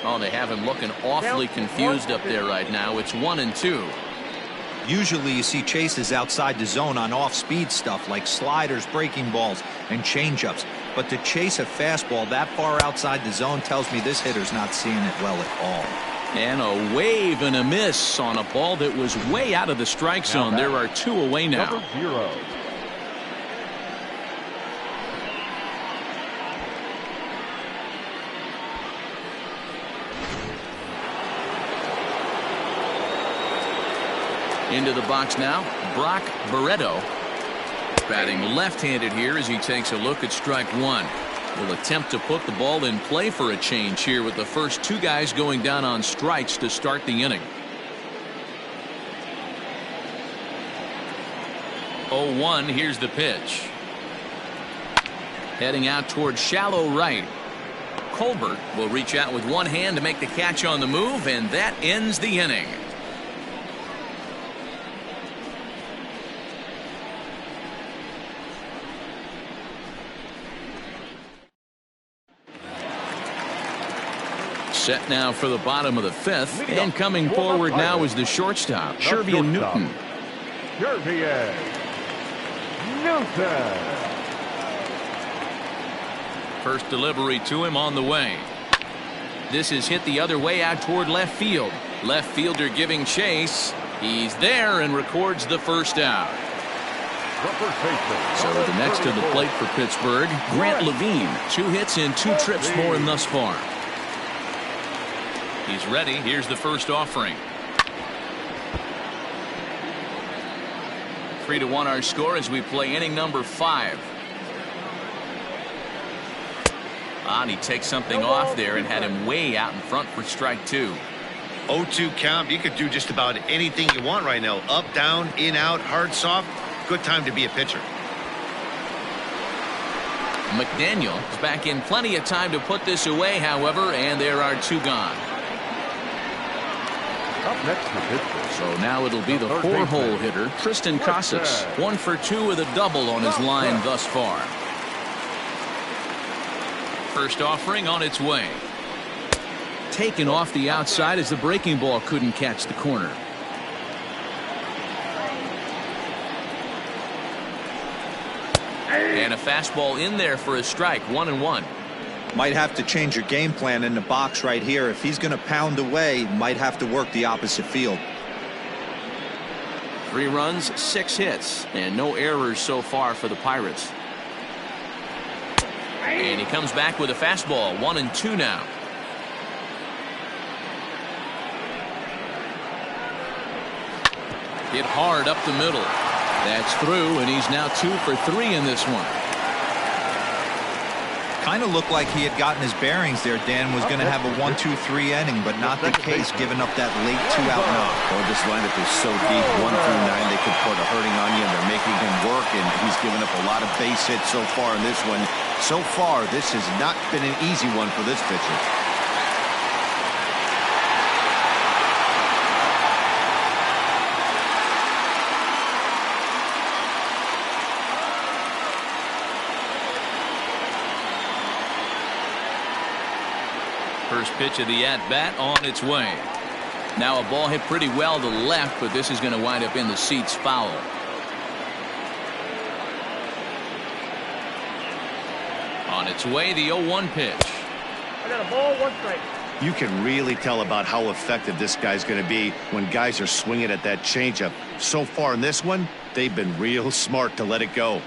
Oh, they have him looking awfully confused up there right now. It's 1-2. Usually you see chases outside the zone on off-speed stuff like sliders, breaking balls, and changeups. But to chase a fastball that far outside the zone tells me this hitter's not seeing it well at all. And a wave and a miss on a ball that was way out of the strike zone. There are 2 away now. Number 0. Into the box now, Brock Barreto. Batting left-handed here as he takes a look at strike 1. Will attempt to put the ball in play for a change here with the first 2 guys going down on strikes to start the inning. 0-1, here's the pitch. Heading out towards shallow right. Colbert will reach out with one hand to make the catch on the move, and that ends the inning. Set now for the bottom of the 5th, and coming forward now is the shortstop, Shervian Newton. Shervian Newton. First delivery to him on the way. This is hit the other way out toward left field. Left fielder giving chase. He's there and records the first out. So the next to the plate for Pittsburgh, Grant Levine. 2 hits in 2 trips for him thus far. He's ready. Here's the first offering. 3-1 our score as we play inning number 5. And he takes something off there and had him way out in front for strike 2. 0-2 count. You could do just about anything you want right now. Up, down, in, out, hard, soft. Good time to be a pitcher. McDaniel is back in plenty of time to put this away, however, and there are 2 gone. Up next to Pittsburgh. So now it'll be the 4-hole hitter, Tristan Casas. 1 for 2 with a double on his line thus far. First offering on its way. Taken off the outside as the breaking ball couldn't catch the corner. And a fastball in there for a strike. 1-1. Might have to change your game plan in the box right here. If he's going to pound away, might have to work the opposite field. 3 runs, 6 hits, and no errors so far for the Pirates. And he comes back with a fastball. 1-2 now. Hit hard up the middle. That's through, and he's now 2 for 3 in this one. Kind of looked like he had gotten his bearings there. Dan was going to have a 1-2-3 inning, but not the case, giving up that late 2-out knock. Well, this lineup is so deep, 1 through 9, they could put a hurting on you, and they're making him work, and he's given up a lot of base hits so far in this one. So far, this has not been an easy one for this pitcher. First pitch of the at-bat on its way. Now a ball hit pretty well to the left, but this is going to wind up in the seats foul. On its way, the 0-1 pitch. I got a ball, 1 strike. You can really tell about how effective this guy's going to be when guys are swinging at that changeup. So far in this one, they've been real smart to let it go.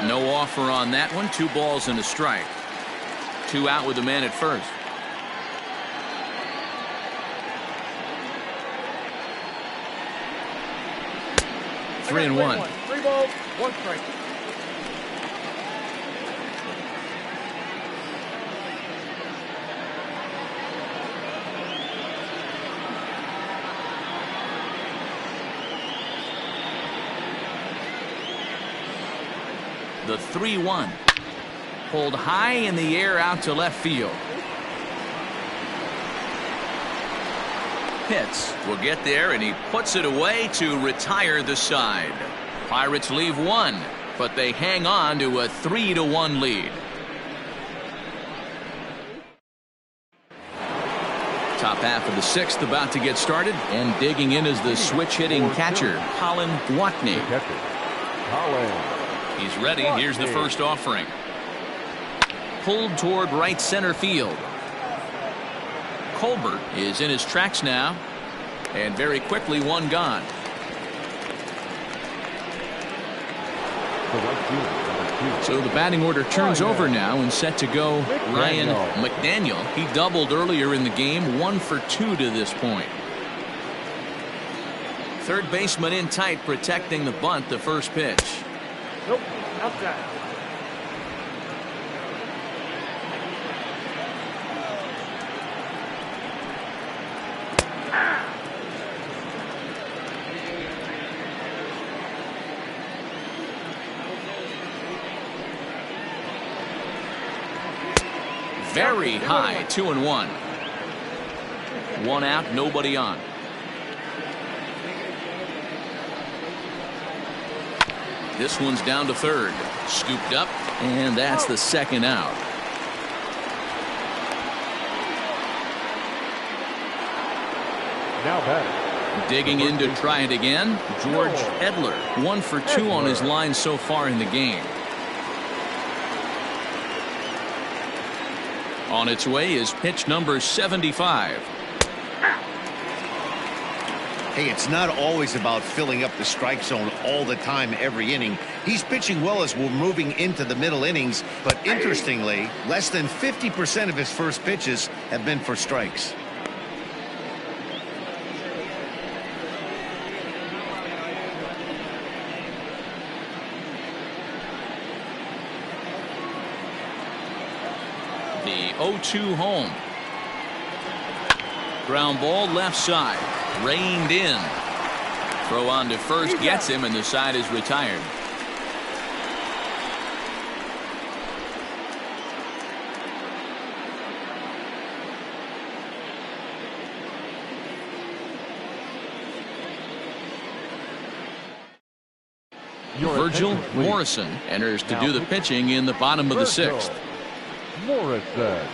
No offer on that one. 2 balls and a strike. 2 out with the man at first. Three and one. 3 balls, 1 strike. The 3-1. Pulled high in the air out to left field. Pitts will get there, and he puts it away to retire the side. Pirates leave 1, but they hang on to a 3-1 lead. Top half of the 6th about to get started, and digging in is the switch-hitting catcher, Colin Watney. He's ready. Here's the first offering. Pulled toward right center field. Colbert is in his tracks now, and very quickly 1 gone. So the batting order turns over now and set to go Ryan McDaniel. He doubled earlier in the game, 1 for 2 to this point. Third baseman in tight, protecting the bunt. The first pitch. Nope, outside. Very high, 2-1. 1 out, nobody on. This one's down to third. Scooped up, and that's the 2nd out. Now batting. Digging in to try it again, George Edler. 1 for 2 on his line so far in the game. On its way is pitch number 75. Hey, it's not always about filling up the strike zone all the time every inning. He's pitching well as we're moving into the middle innings, but interestingly, less than 50% of his first pitches have been for strikes. The 0-2 home. Ground ball left side. Reined in. Throw on to first gets him, and the side is retired. Virgil Morrison enters to do the pitching in the bottom of the sixth. Morrison.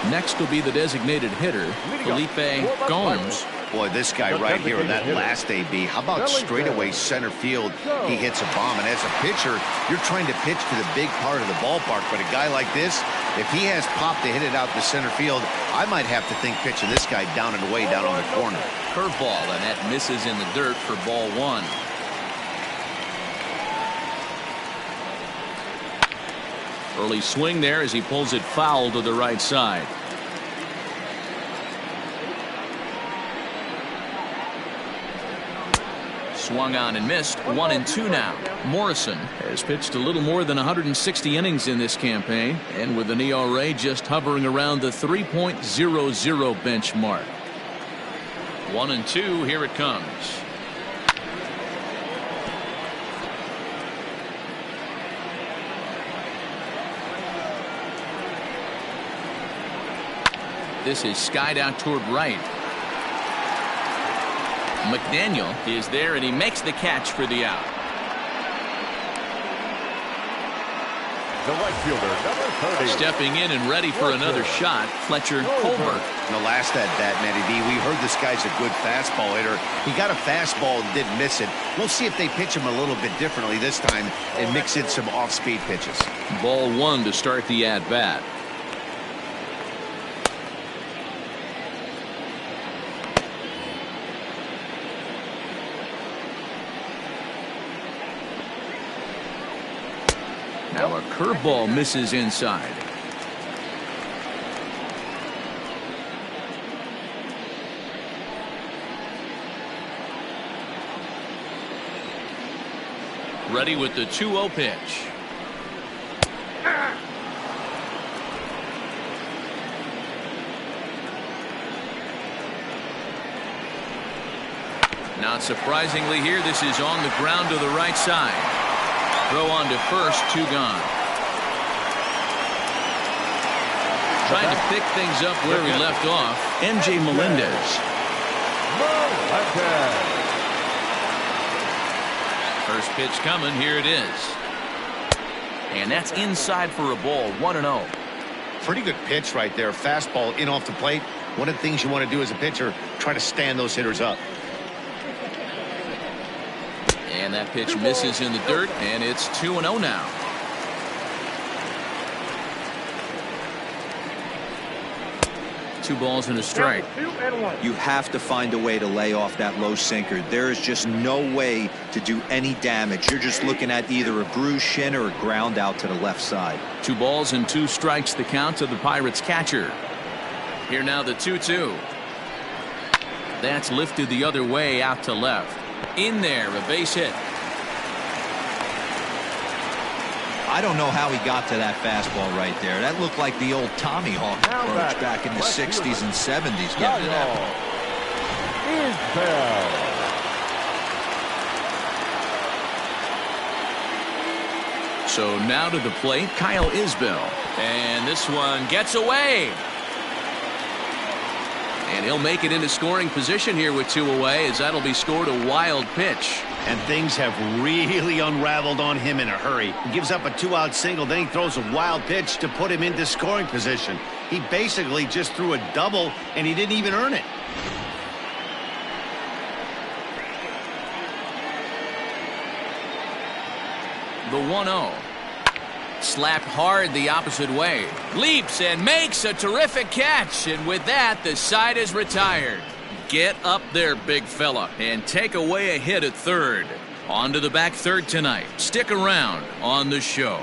Next will be the designated hitter, Felipe Gomes. Boy, this guy right here in that last AB, how about straightaway center field? He hits a bomb, and as a pitcher, you're trying to pitch to the big part of the ballpark, but a guy like this, if he has pop to hit it out to center field, I might have to think pitching this guy down and away down on the corner. Curveball, and that misses in the dirt for ball one. Early swing there as he pulls it foul to the right side. Swung on and missed. 1-2 now. Morrison has pitched a little more than 160 innings in this campaign, and with an ERA just hovering around the 3.00 benchmark. 1-2. Here it comes. This is skied out toward right. McDaniel is there, and he makes the catch for the out. The right fielder, number 30. Stepping in and ready for another shot, Fletcher Colbert. In the last at bat, Matty D, we heard this guy's a good fastball hitter. He got a fastball and didn't miss it. We'll see if they pitch him a little bit differently this time and mix in some off-speed pitches. Ball one to start the at-bat. Now a curveball misses inside. Ready with the 2-0 pitch. Not surprisingly here, this is on the ground to the right side. Throw on to first, 2 gone. Trying to pick things up where he left off, MJ Melendez. First pitch coming, here it is. And that's inside for a ball, 1-0. Pretty good pitch right there. Fastball in off the plate. One of the things you want to do as a pitcher, try to stand those hitters up. And that pitch misses in the dirt, and it's 2-0 now. Two balls and a strike. You have to find a way to lay off that low sinker. There is just no way to do any damage. You're just looking at either a bruised shin or a ground out to the left side. 2 balls and 2 strikes the count to the Pirates catcher. Here now the 2-2. That's lifted the other way out to left. In there, a base hit. I don't know how he got to that fastball right there. That looked like the old Tommy Hawk approach back in the 60s and 70s. Getting to that. So now to the plate, Kyle Isbell. And this one gets away. And he'll make it into scoring position here with 2 away, as that'll be scored a wild pitch. And things have really unraveled on him in a hurry. He gives up a 2-out single, then he throws a wild pitch to put him into scoring position. He basically just threw a double, and he didn't even earn it. The 1-0. slapped hard the opposite way. Leaps and makes a terrific catch. And with that, the side is retired. Get up there, big fella, and take away a hit at third. On to the back third tonight. Stick around on the show.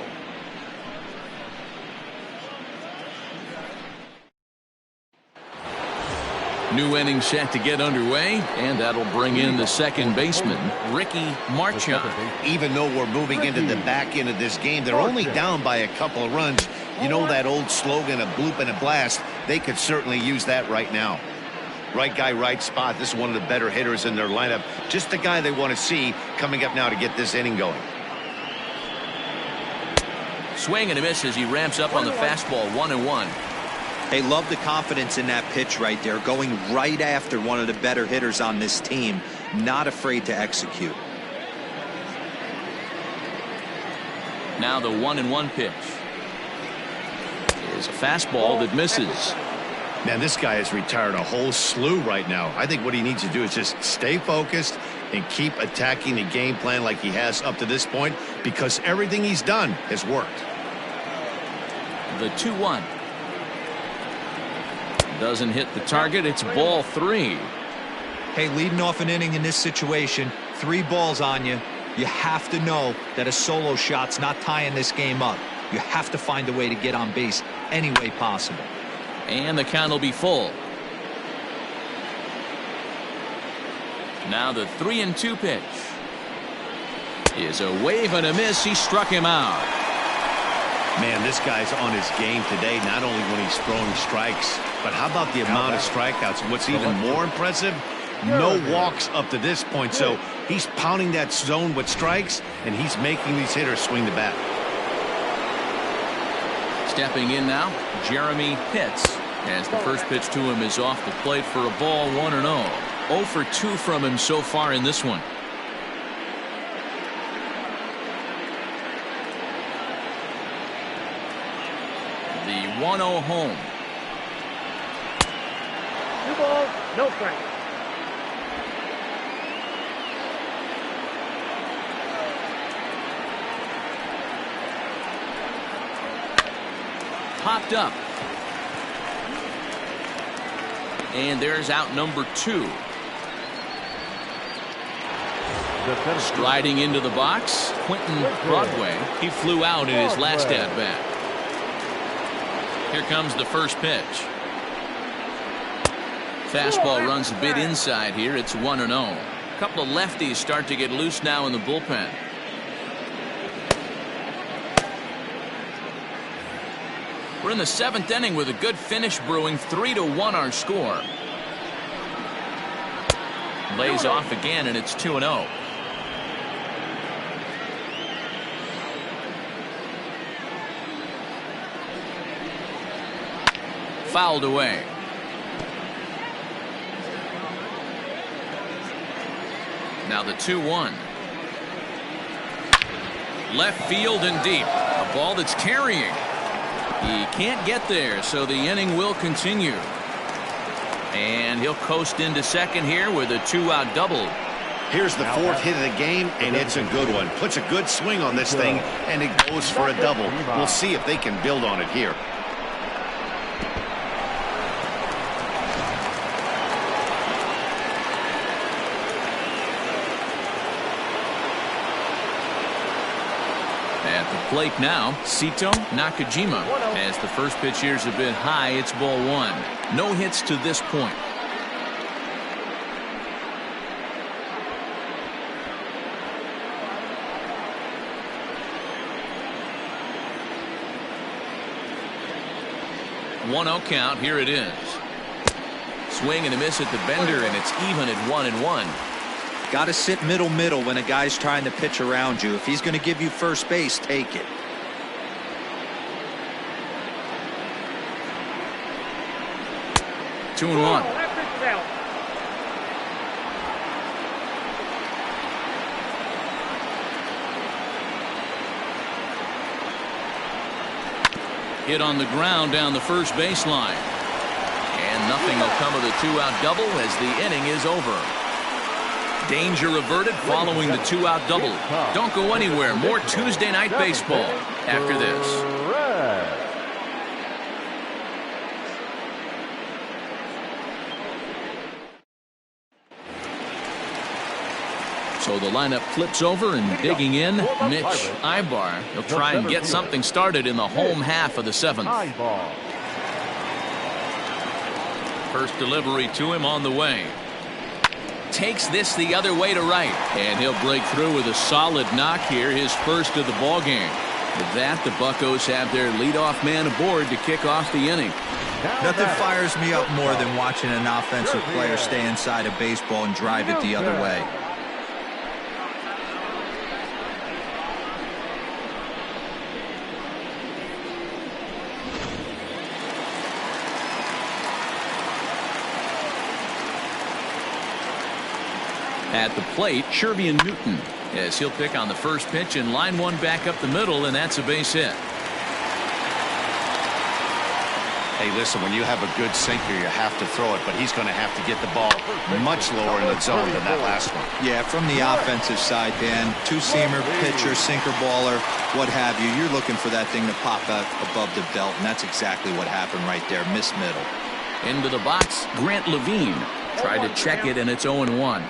New inning set to get underway, and that'll bring in the second baseman, Ricky Marchand. Even though we're moving into the back end of this game, they're only down by a couple of runs. You know that old slogan, a bloop and a blast? They could certainly use that right now. Right guy, right spot. This is one of the better hitters in their lineup. Just the guy they want to see coming up now to get this inning going. Swing and a miss as he ramps up on the fastball, 1-1. They love the confidence in that pitch right there, going right after one of the better hitters on this team, not afraid to execute. Now the 1-1 pitch is a fastball that misses. Man, this guy has retired a whole slew right now. I think what he needs to do is just stay focused and keep attacking the game plan like he has up to this point, because everything he's done has worked. The 2-1. Doesn't hit the target. It's ball 3. Hey, leading off an inning in this situation, 3 balls on you. You have to know that a solo shot's not tying this game up. You have to find a way to get on base any way possible. And the count will be full. Now the 3-2 pitch is a wave and a miss. He struck him out. Man, this guy's on his game today, not only when he's throwing strikes, but how about the amount of strikeouts? And what's even more impressive, no walks up to this point. So he's pounding that zone with strikes, and he's making these hitters swing the bat. Stepping in now, Jeremy Pitts, as the first pitch to him is off the plate for a ball, 1-0. 0 for 2 from him so far in this one. The 1-0 home. 2 balls, no strikes. Popped up. And there's out number 2. Striding into the box, Quentin Broadway. He flew out in his last at-bat. Here comes the first pitch. Fastball runs a bit inside here. It's 1-0. A couple of lefties start to get loose now in the bullpen. We're in the 7th inning with a good finish brewing. 3-1 our score. Lays off again, and it's 2-0. Fouled away. Now the 2-1. Left field and deep. A ball that's carrying. He can't get there, so the inning will continue. And he'll coast into second here with a 2-out double. Here's the 4th hit of the game, and it's a good one. Puts a good swing on this thing, and it goes for a double. We'll see if they can build on it here. At the plate now, Sito Nakajima. As the first pitch here's a bit high, it's ball 1. No hits to this point. One-0 count. Here it is. Swing and a miss at the bender, and it's even at 1-1. Got to sit middle when a guy's trying to pitch around you. If he's going to give you first base, take it. Two and one. Hit on the ground down the first baseline. And nothing will come of the 2-out double as the inning is over. Danger averted following the 2-out double. Don't go anywhere. More Tuesday Night Baseball after this. So the lineup flips over, and digging in, Mitch Ibar. He'll try and get something started in the home half of the 7th. First delivery to him on the way. Takes this the other way to right, and he'll break through with a solid knock here, his first of the ball game. With that, the Buccos have their leadoff man aboard to kick off the inning. Nothing fires me up more than watching an offensive player stay inside a baseball and drive it the other way. At the plate, Shervian Newton, as he'll pick on the first pitch, and line one back up the middle, and that's a base hit. Hey, listen, when you have a good sinker, you have to throw it, but he's going to have to get the ball much lower in the zone than that last one. Yeah, from the offensive side, Dan, two-seamer, pitcher, sinker baller, what have you, you're looking for that thing to pop out above the belt, and that's exactly what happened right there, miss middle. Into the box, Grant Levine. Tried to check it, and it's 0-1.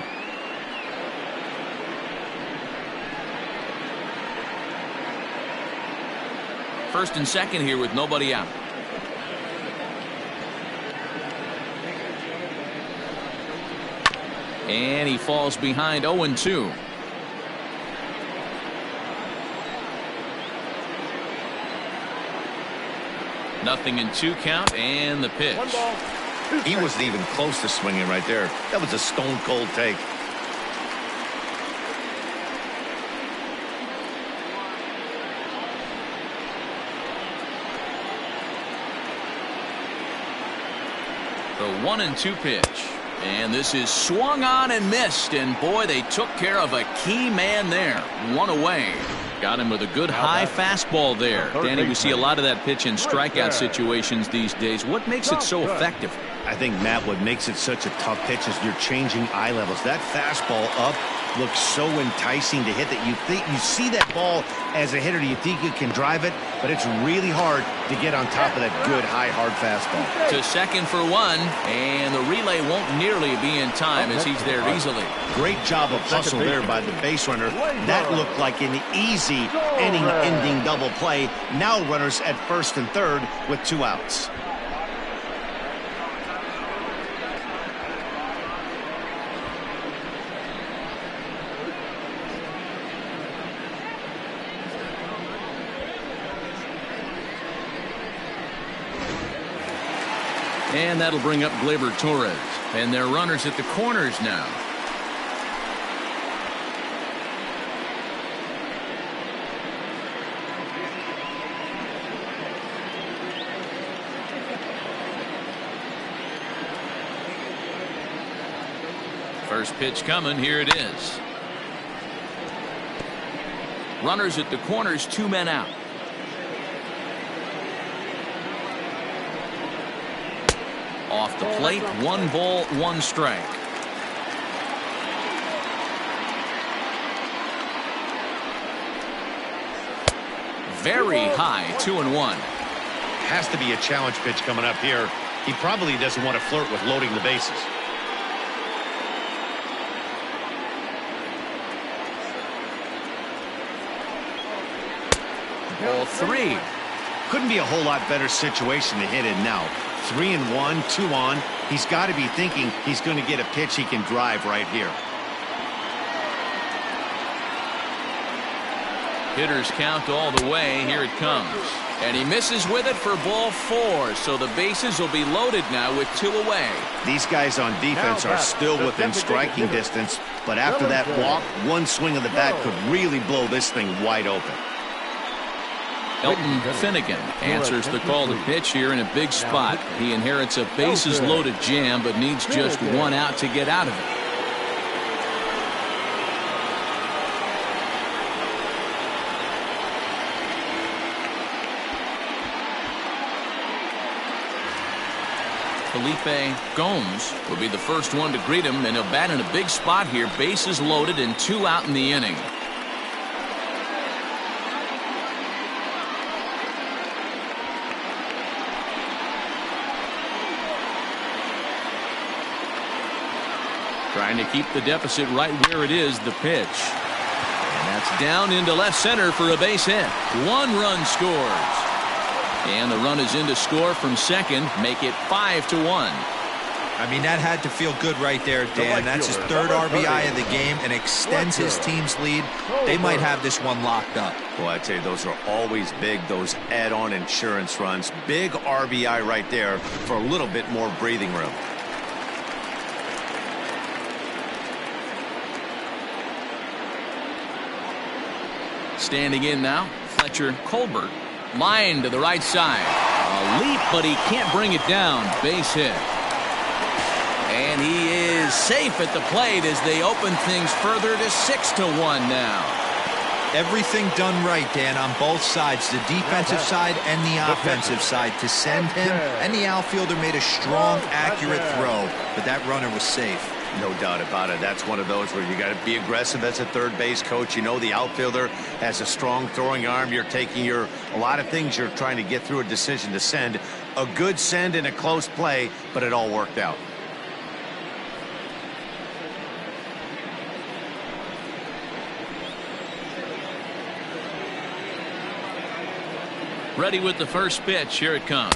First and second here with nobody out. And he falls behind 0-2. Nothing in 2 count, and the pitch. He wasn't even close to swinging right there. That was a stone cold take. The 1-2 pitch. And this is swung on and missed. And boy, they took care of a key man there. One away. Got him with a good high fastball there. Danny, we see a lot of that pitch in strikeout situations these days. What makes it so effective? I think, Matt, what makes it such a tough pitch is you're changing eye levels. That fastball up looks so enticing to hit that you see that ball as a hitter, you think you can drive it, but it's really hard to get on top of that good high hard fastball. To second for one, and the relay won't nearly be in time as he's there easily. Great job of hustle there by the base runner. That looked like an easy inning-ending double play. Now runners at first and third with 2 outs. And that'll bring up Gleyber Torres. And they're runners at the corners now. First pitch coming. Here it is. Runners at the corners, 2 men out. Off the plate, 1 ball, 1 strike. Very high, 2-1. Has to be a challenge pitch coming up here. He probably doesn't want to flirt with loading the bases. Ball 3. Couldn't be a whole lot better situation to hit in now. 3-1, 2 on. He's got to be thinking he's going to get a pitch he can drive right here. Hitters count all the way. Here it comes. And he misses with it for ball 4. So the bases will be loaded now with 2 away. These guys on defense are still within striking distance. But after that walk, 1 swing of the bat could really blow this thing wide open. Elton Finnegan answers the call to pitch here in a big spot. He inherits a bases-loaded jam, but needs just 1 out to get out of it. Felipe Gomes will be the first one to greet him, and he'll bat in a big spot here. Bases loaded and 2 out in the inning. Trying to keep the deficit right where it is, the pitch. And that's down into left center for a base hit. 1 run scores. And the run is in to score from second, make it 5-1. I mean, that had to feel good right there, Dan. That's his 3rd RBI of the game and extends his team's lead. They might have this one locked up. Well, I tell you, those are always big, those add-on insurance runs. Big RBI right there for a little bit more breathing room. Standing in now, Fletcher Colbert. Line to the right side. A leap, but he can't bring it down. Base hit. And he is safe at the plate as they open things further to 6-1 now. Everything done right, Dan, on both sides, the defensive side and the offensive side, to send him, and the outfielder made a strong, accurate throw, but that runner was safe. No doubt about it. That's one of those where you got to be aggressive as a third base coach. You know the outfielder has a strong throwing arm. You're taking a lot of things you're trying to get through a decision to send. A good send in a close play, but it all worked out. Ready with the first pitch. Here it comes.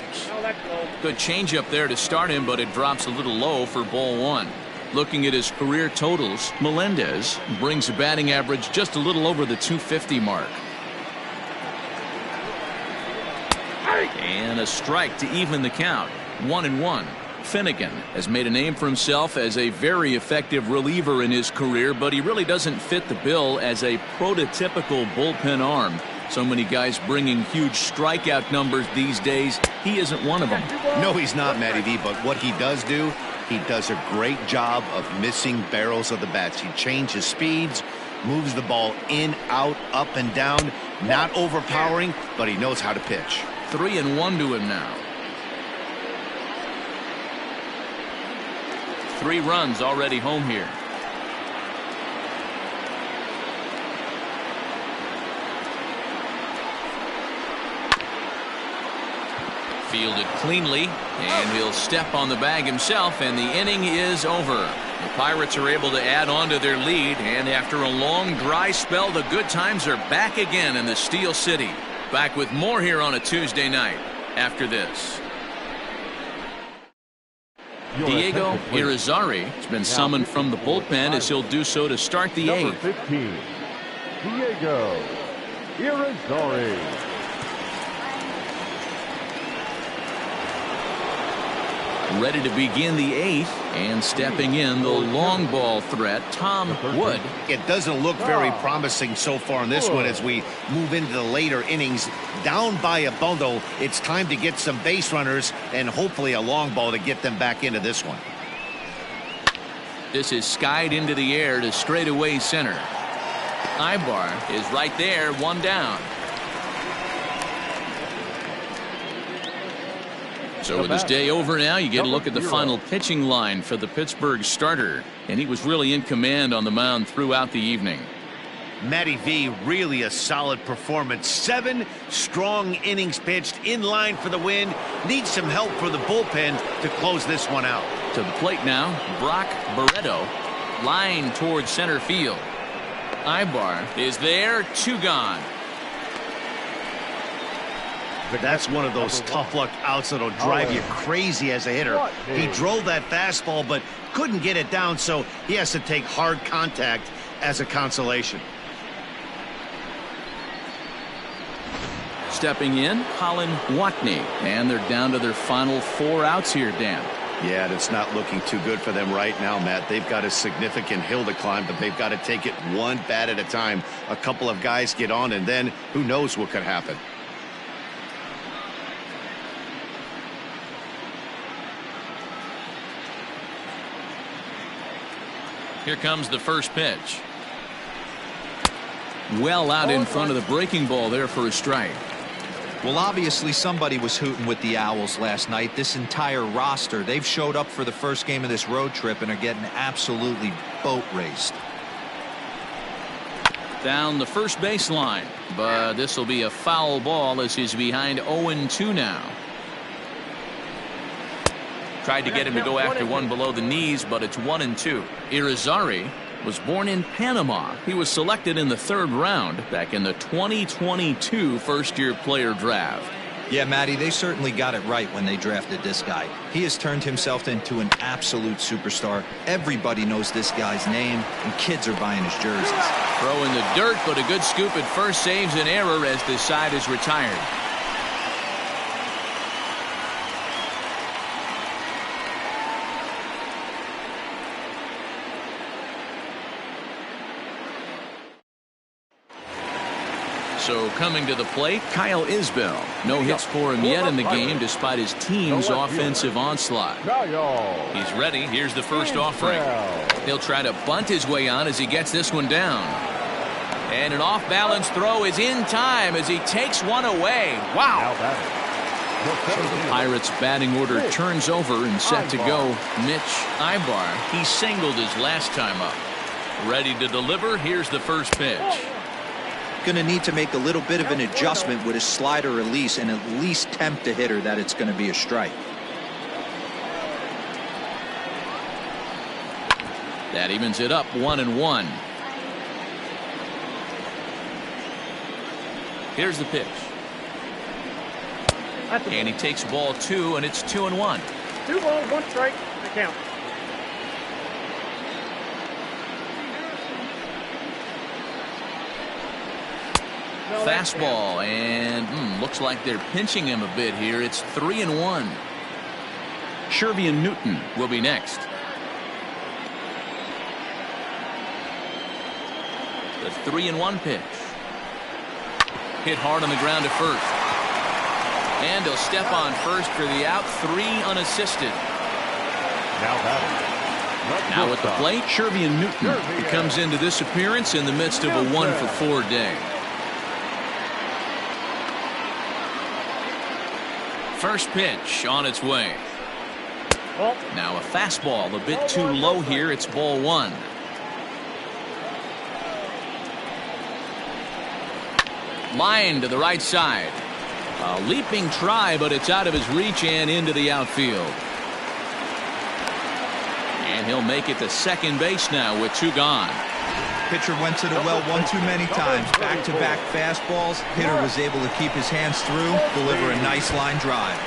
Good changeup there to start him, but it drops a little low for ball 1. Looking at his career totals, Melendez brings a batting average just a little over the 250 mark. And a strike to even the count. 1-1. Finnegan has made a name for himself as a very effective reliever in his career, but he really doesn't fit the bill as a prototypical bullpen arm. So many guys bringing huge strikeout numbers these days. He isn't one of them. No, he's not, Matty V, but what he does do, he does a great job of missing barrels of the bats. He changes speeds, moves the ball in, out, up, and down. Not overpowering, but he knows how to pitch. 3-1 to him now. 3 runs already home here. Fielded cleanly, and he'll step on the bag himself, and the inning is over. The Pirates are able to add on to their lead, and after a long dry spell, the good times are back again in the Steel City. Back with more here on a Tuesday night after this. Diego Irizarry has been summoned from the bullpen as he'll do so to start the 8th. 15, Diego Irizarry. Ready to begin the 8th, and stepping in the long ball threat, Tom Wood. It doesn't look very promising so far in this one as we move into the later innings. Down by a bundle, it's time to get some base runners and hopefully a long ball to get them back into this one. This is skied into the air to straightaway center. Ibar is right there, 1 down. So with his day over now, you get a look at the final pitching line for the Pittsburgh starter. And he was really in command on the mound throughout the evening. Matty V, really a solid performance. 7 strong innings pitched, in line for the win. Needs some help for the bullpen to close this one out. To the plate now, Brock Barreto. Line towards center field. Ibar is there, 2 gone. That's one of those tough luck outs that'll drive you crazy as a hitter. He drove that fastball but couldn't get it down, so he has to take hard contact as a consolation. Stepping in, Colin Watney, and they're down to their final 4 outs here, Dan. Yeah, and it's not looking too good for them right now, Matt. They've got a significant hill to climb, but they've got to take it one bat at a time. A couple of guys get on, and then who knows what could happen. Here comes the first pitch. Well out in front of the breaking ball there for a strike. Well, obviously somebody was hooting with the Owls last night. This entire roster, they've showed up for the first game of this road trip and are getting absolutely boat raced. Down the first baseline, but this will be a foul ball as he's behind 0-2 now. Tried to get him to go after one below the knees, but it's 1-2. Irizarry was born in Panama. He was selected in the 3rd round back in the 2022 first-year player draft. Yeah, Matty, they certainly got it right when they drafted this guy. He has turned himself into an absolute superstar. Everybody knows this guy's name, and kids are buying his jerseys. Throw in the dirt, but a good scoop at first saves an error as this side is retired. So coming to the plate, Kyle Isbell. No hits for him yet in the game despite his team's offensive onslaught. He's ready. Here's the first offering. He'll try to bunt his way on as he gets this one down. And an off-balance throw is in time as he takes one away. Wow. So the Pirates' batting order turns over and set to go. Mitch Ibar. He singled his last time up. Ready to deliver. Here's the first pitch. Going to need to make a little bit of an adjustment with his slider release and at least tempt the hitter that it's going to be a strike. That evens it up 1-1. Here's the pitch. And he takes ball 2, and it's 2-1. 2 balls, 1 strike, the count. Fastball, and looks like they're pinching him a bit here. It's 3-1. Shervian Newton will be next. The 3-1 pitch. Hit hard on the ground to first. And he'll step on first for the out. 3 unassisted. Now at the plate, Shervian Newton. He comes into this appearance in the midst of a 1-for-4 day. First pitch on its way. Now a fastball a bit too low here. It's ball 1. Line to the right side. A leaping try, but it's out of his reach and into the outfield. And he'll make it to second base now with 2 gone. Pitcher went to the well one too many times. Back-to-back fastballs. Hitter was able to keep his hands through, deliver a nice line drive.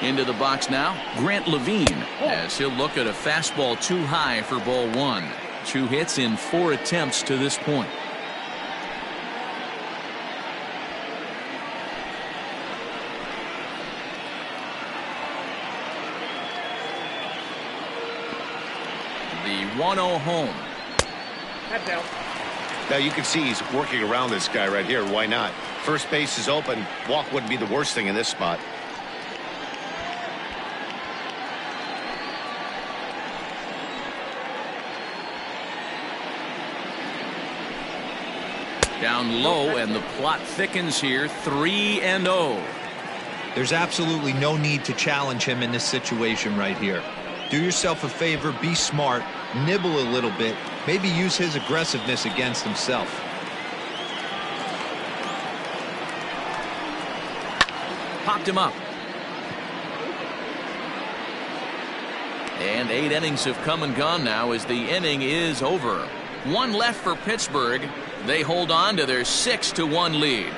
Into the box now, Grant Levine, as he'll look at a fastball too high for ball 1. 2 hits in 4 attempts to this point. The 1-0 home. That's out. Now you can see he's working around this guy right here. Why not? First base is open. Walk wouldn't be the worst thing in this spot. Down low, and the plot thickens here. 3-0. There's absolutely no need to challenge him in this situation right here. Do yourself a favor, be smart, nibble a little bit, maybe use his aggressiveness against himself. Popped him up. And 8 innings have come and gone now as the inning is over. 1 left for Pittsburgh. They hold on to their 6-1 lead.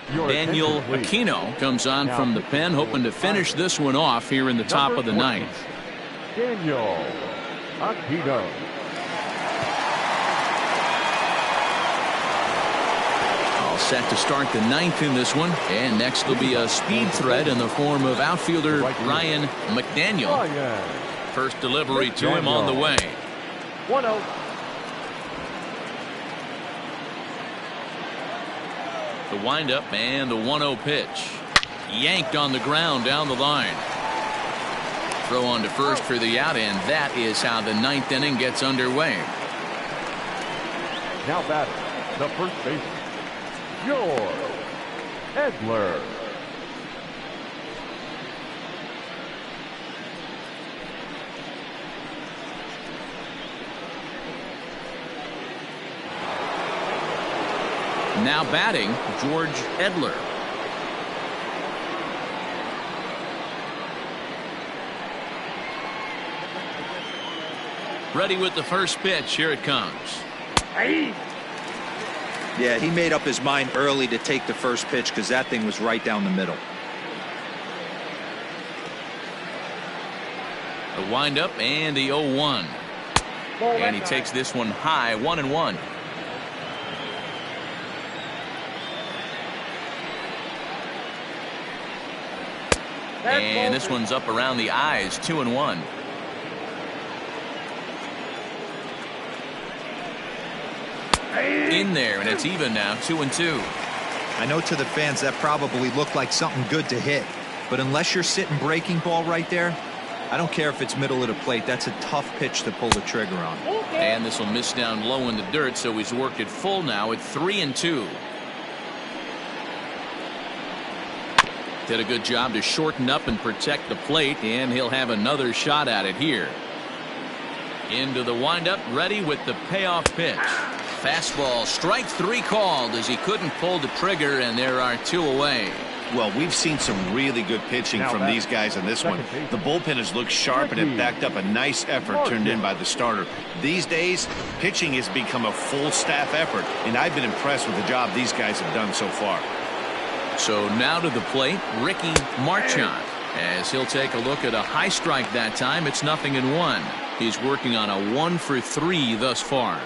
Daniel Aquino comes on from the pen, hoping to finish this one off here in the top of the 9th. Daniel Aquino. All set to start the 9th in this one. And next will be a speed threat in the form of outfielder Ryan McDaniel. First delivery to him on the way. 1-0. The windup and the 1-0 pitch. Yanked on the ground down the line. Throw on to first for the out, and that is how the 9th inning gets underway. Now batting, The first baseman, George Edler. Now batting, George Edler. Ready with the first pitch. Here it comes. Yeah, he made up his mind early to take the first pitch because that thing was right down the middle. The windup and the 0-1. And he takes this one high, 1-1. And this one's up around the eyes, 2-1. In there, and it's even now, 2-2. I know to the fans that probably looked like something good to hit, but unless you're sitting breaking ball right there, I don't care if it's middle of the plate. That's a tough pitch to pull the trigger on. And this will miss down low in the dirt, so he's worked it full now at 3-2. Did a good job to shorten up and protect the plate, and he'll have another shot at it here. Into the windup, ready with the payoff pitch. Fastball, strike 3 called as he couldn't pull the trigger, and there are 2 away. Well, we've seen some really good pitching from these guys in this one. The bullpen has looked sharp, and it backed up a nice effort turned in by the starter. These days, pitching has become a full staff effort, and I've been impressed with the job these guys have done so far. So now to the plate, Ricky Marchant, as he'll take a look at a high strike that time. It's 0-1. He's working on a 1-for-3 thus far.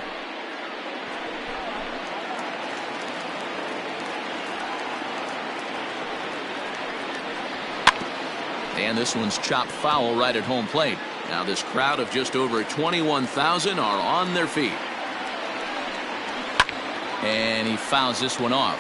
And this one's chopped foul right at home plate. Now this crowd of just over 21,000 are on their feet. And he fouls this one off.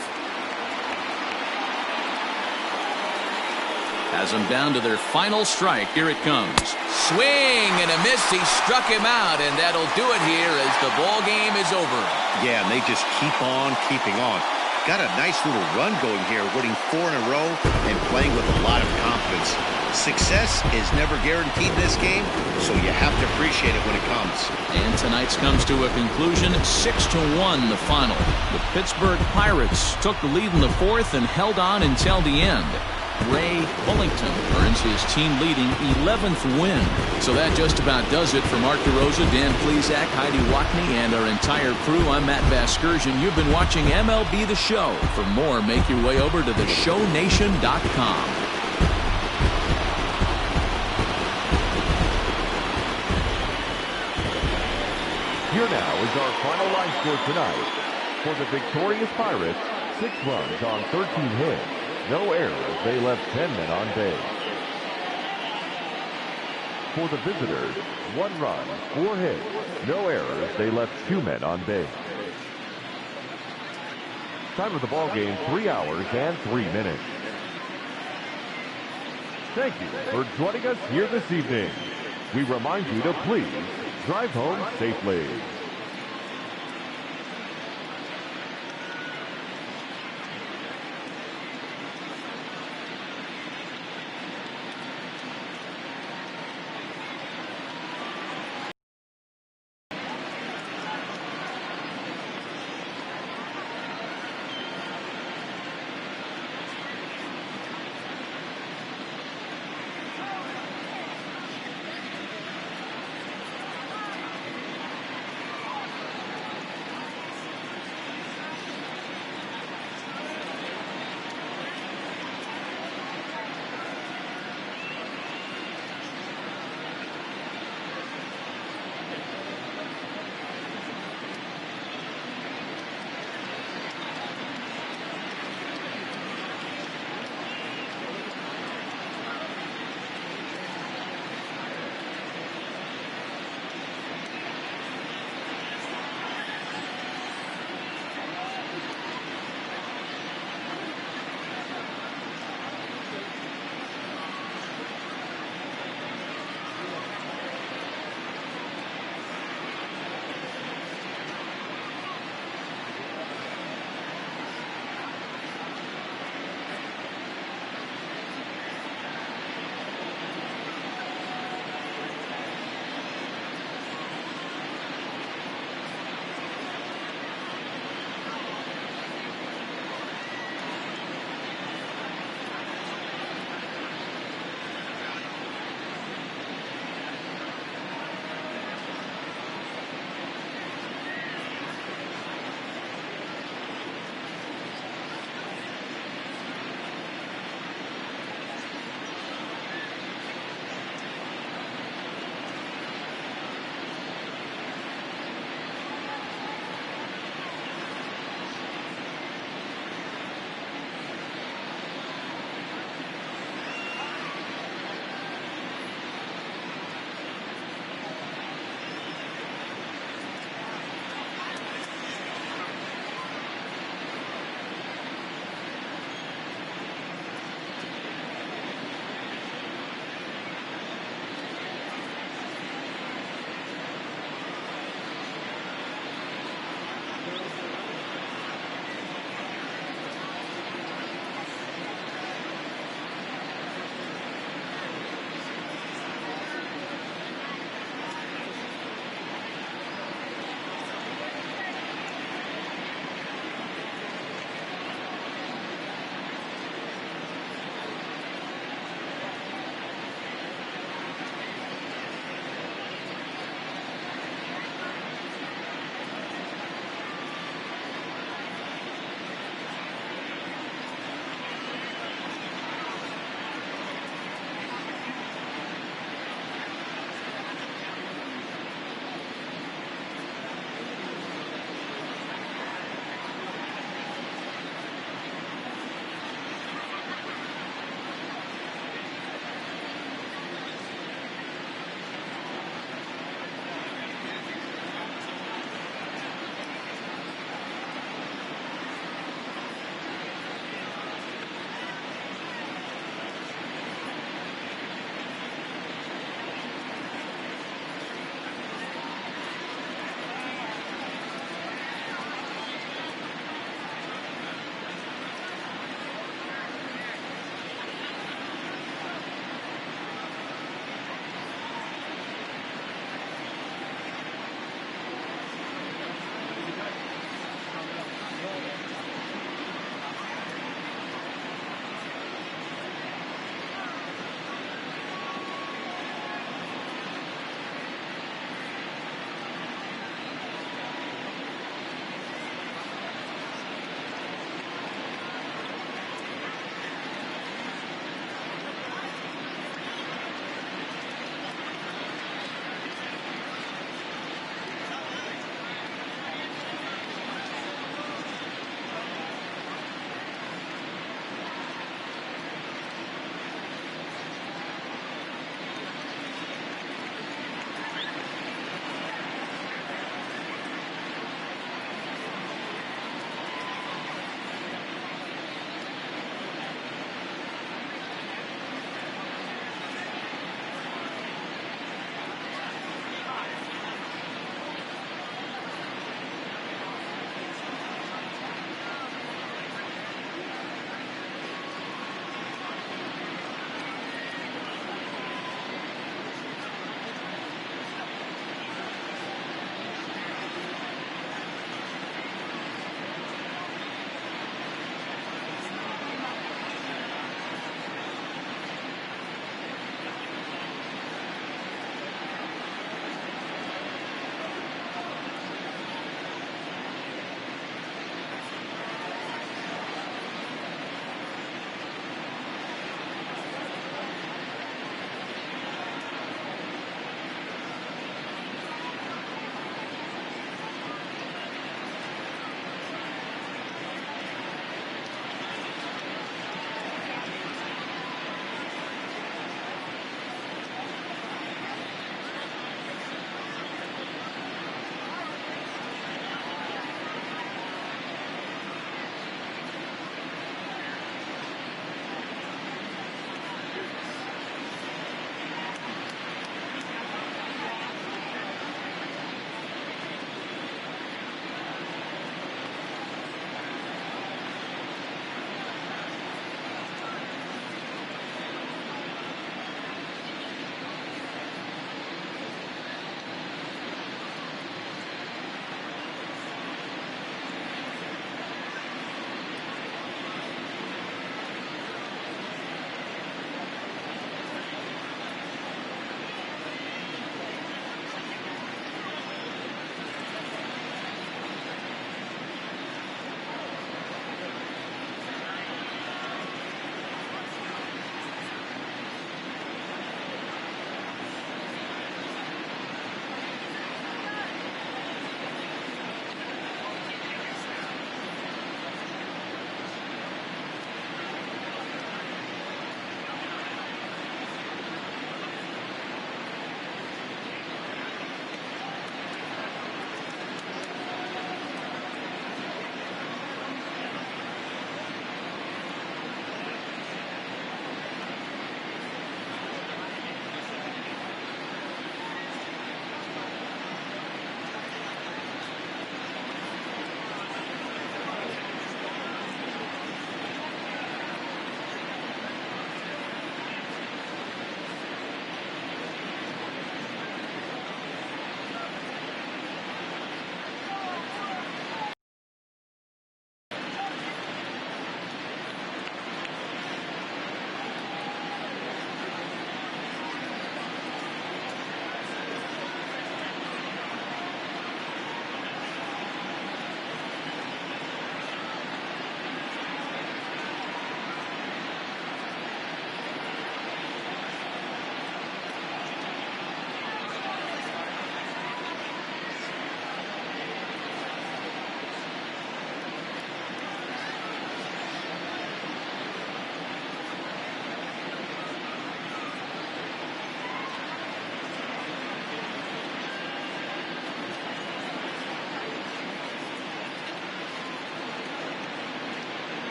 Has them down to their final strike. Here it comes. Swing and a miss. He struck him out, and that'll do it here as the ball game is over. Yeah, and they just keep on keeping on. Got a nice little run going here, winning 4 in a row and playing with a lot of confidence. Success is never guaranteed in this game, so you have to appreciate it when it comes. And tonight's comes to a conclusion, 6-1 the final. The Pittsburgh Pirates took the lead in the 4th and held on until the end. Ray Bullington earns his team-leading 11th win. So that just about does it for Mark DeRosa, Dan Plesac, Heidi Watney, and our entire crew. I'm Matt Vasgersian. You've been watching MLB The Show. For more, make your way over to theshownation.com. Here now is our final line score tonight. For the victorious Pirates, 6 runs on 13 hits. No errors. They left 10 men on base. For the visitors, 1 run, 4 hits. No errors. They left 2 men on base. Time of the ball game, 3 hours and 3 minutes. Thank you for joining us here this evening. We remind you to please drive home safely.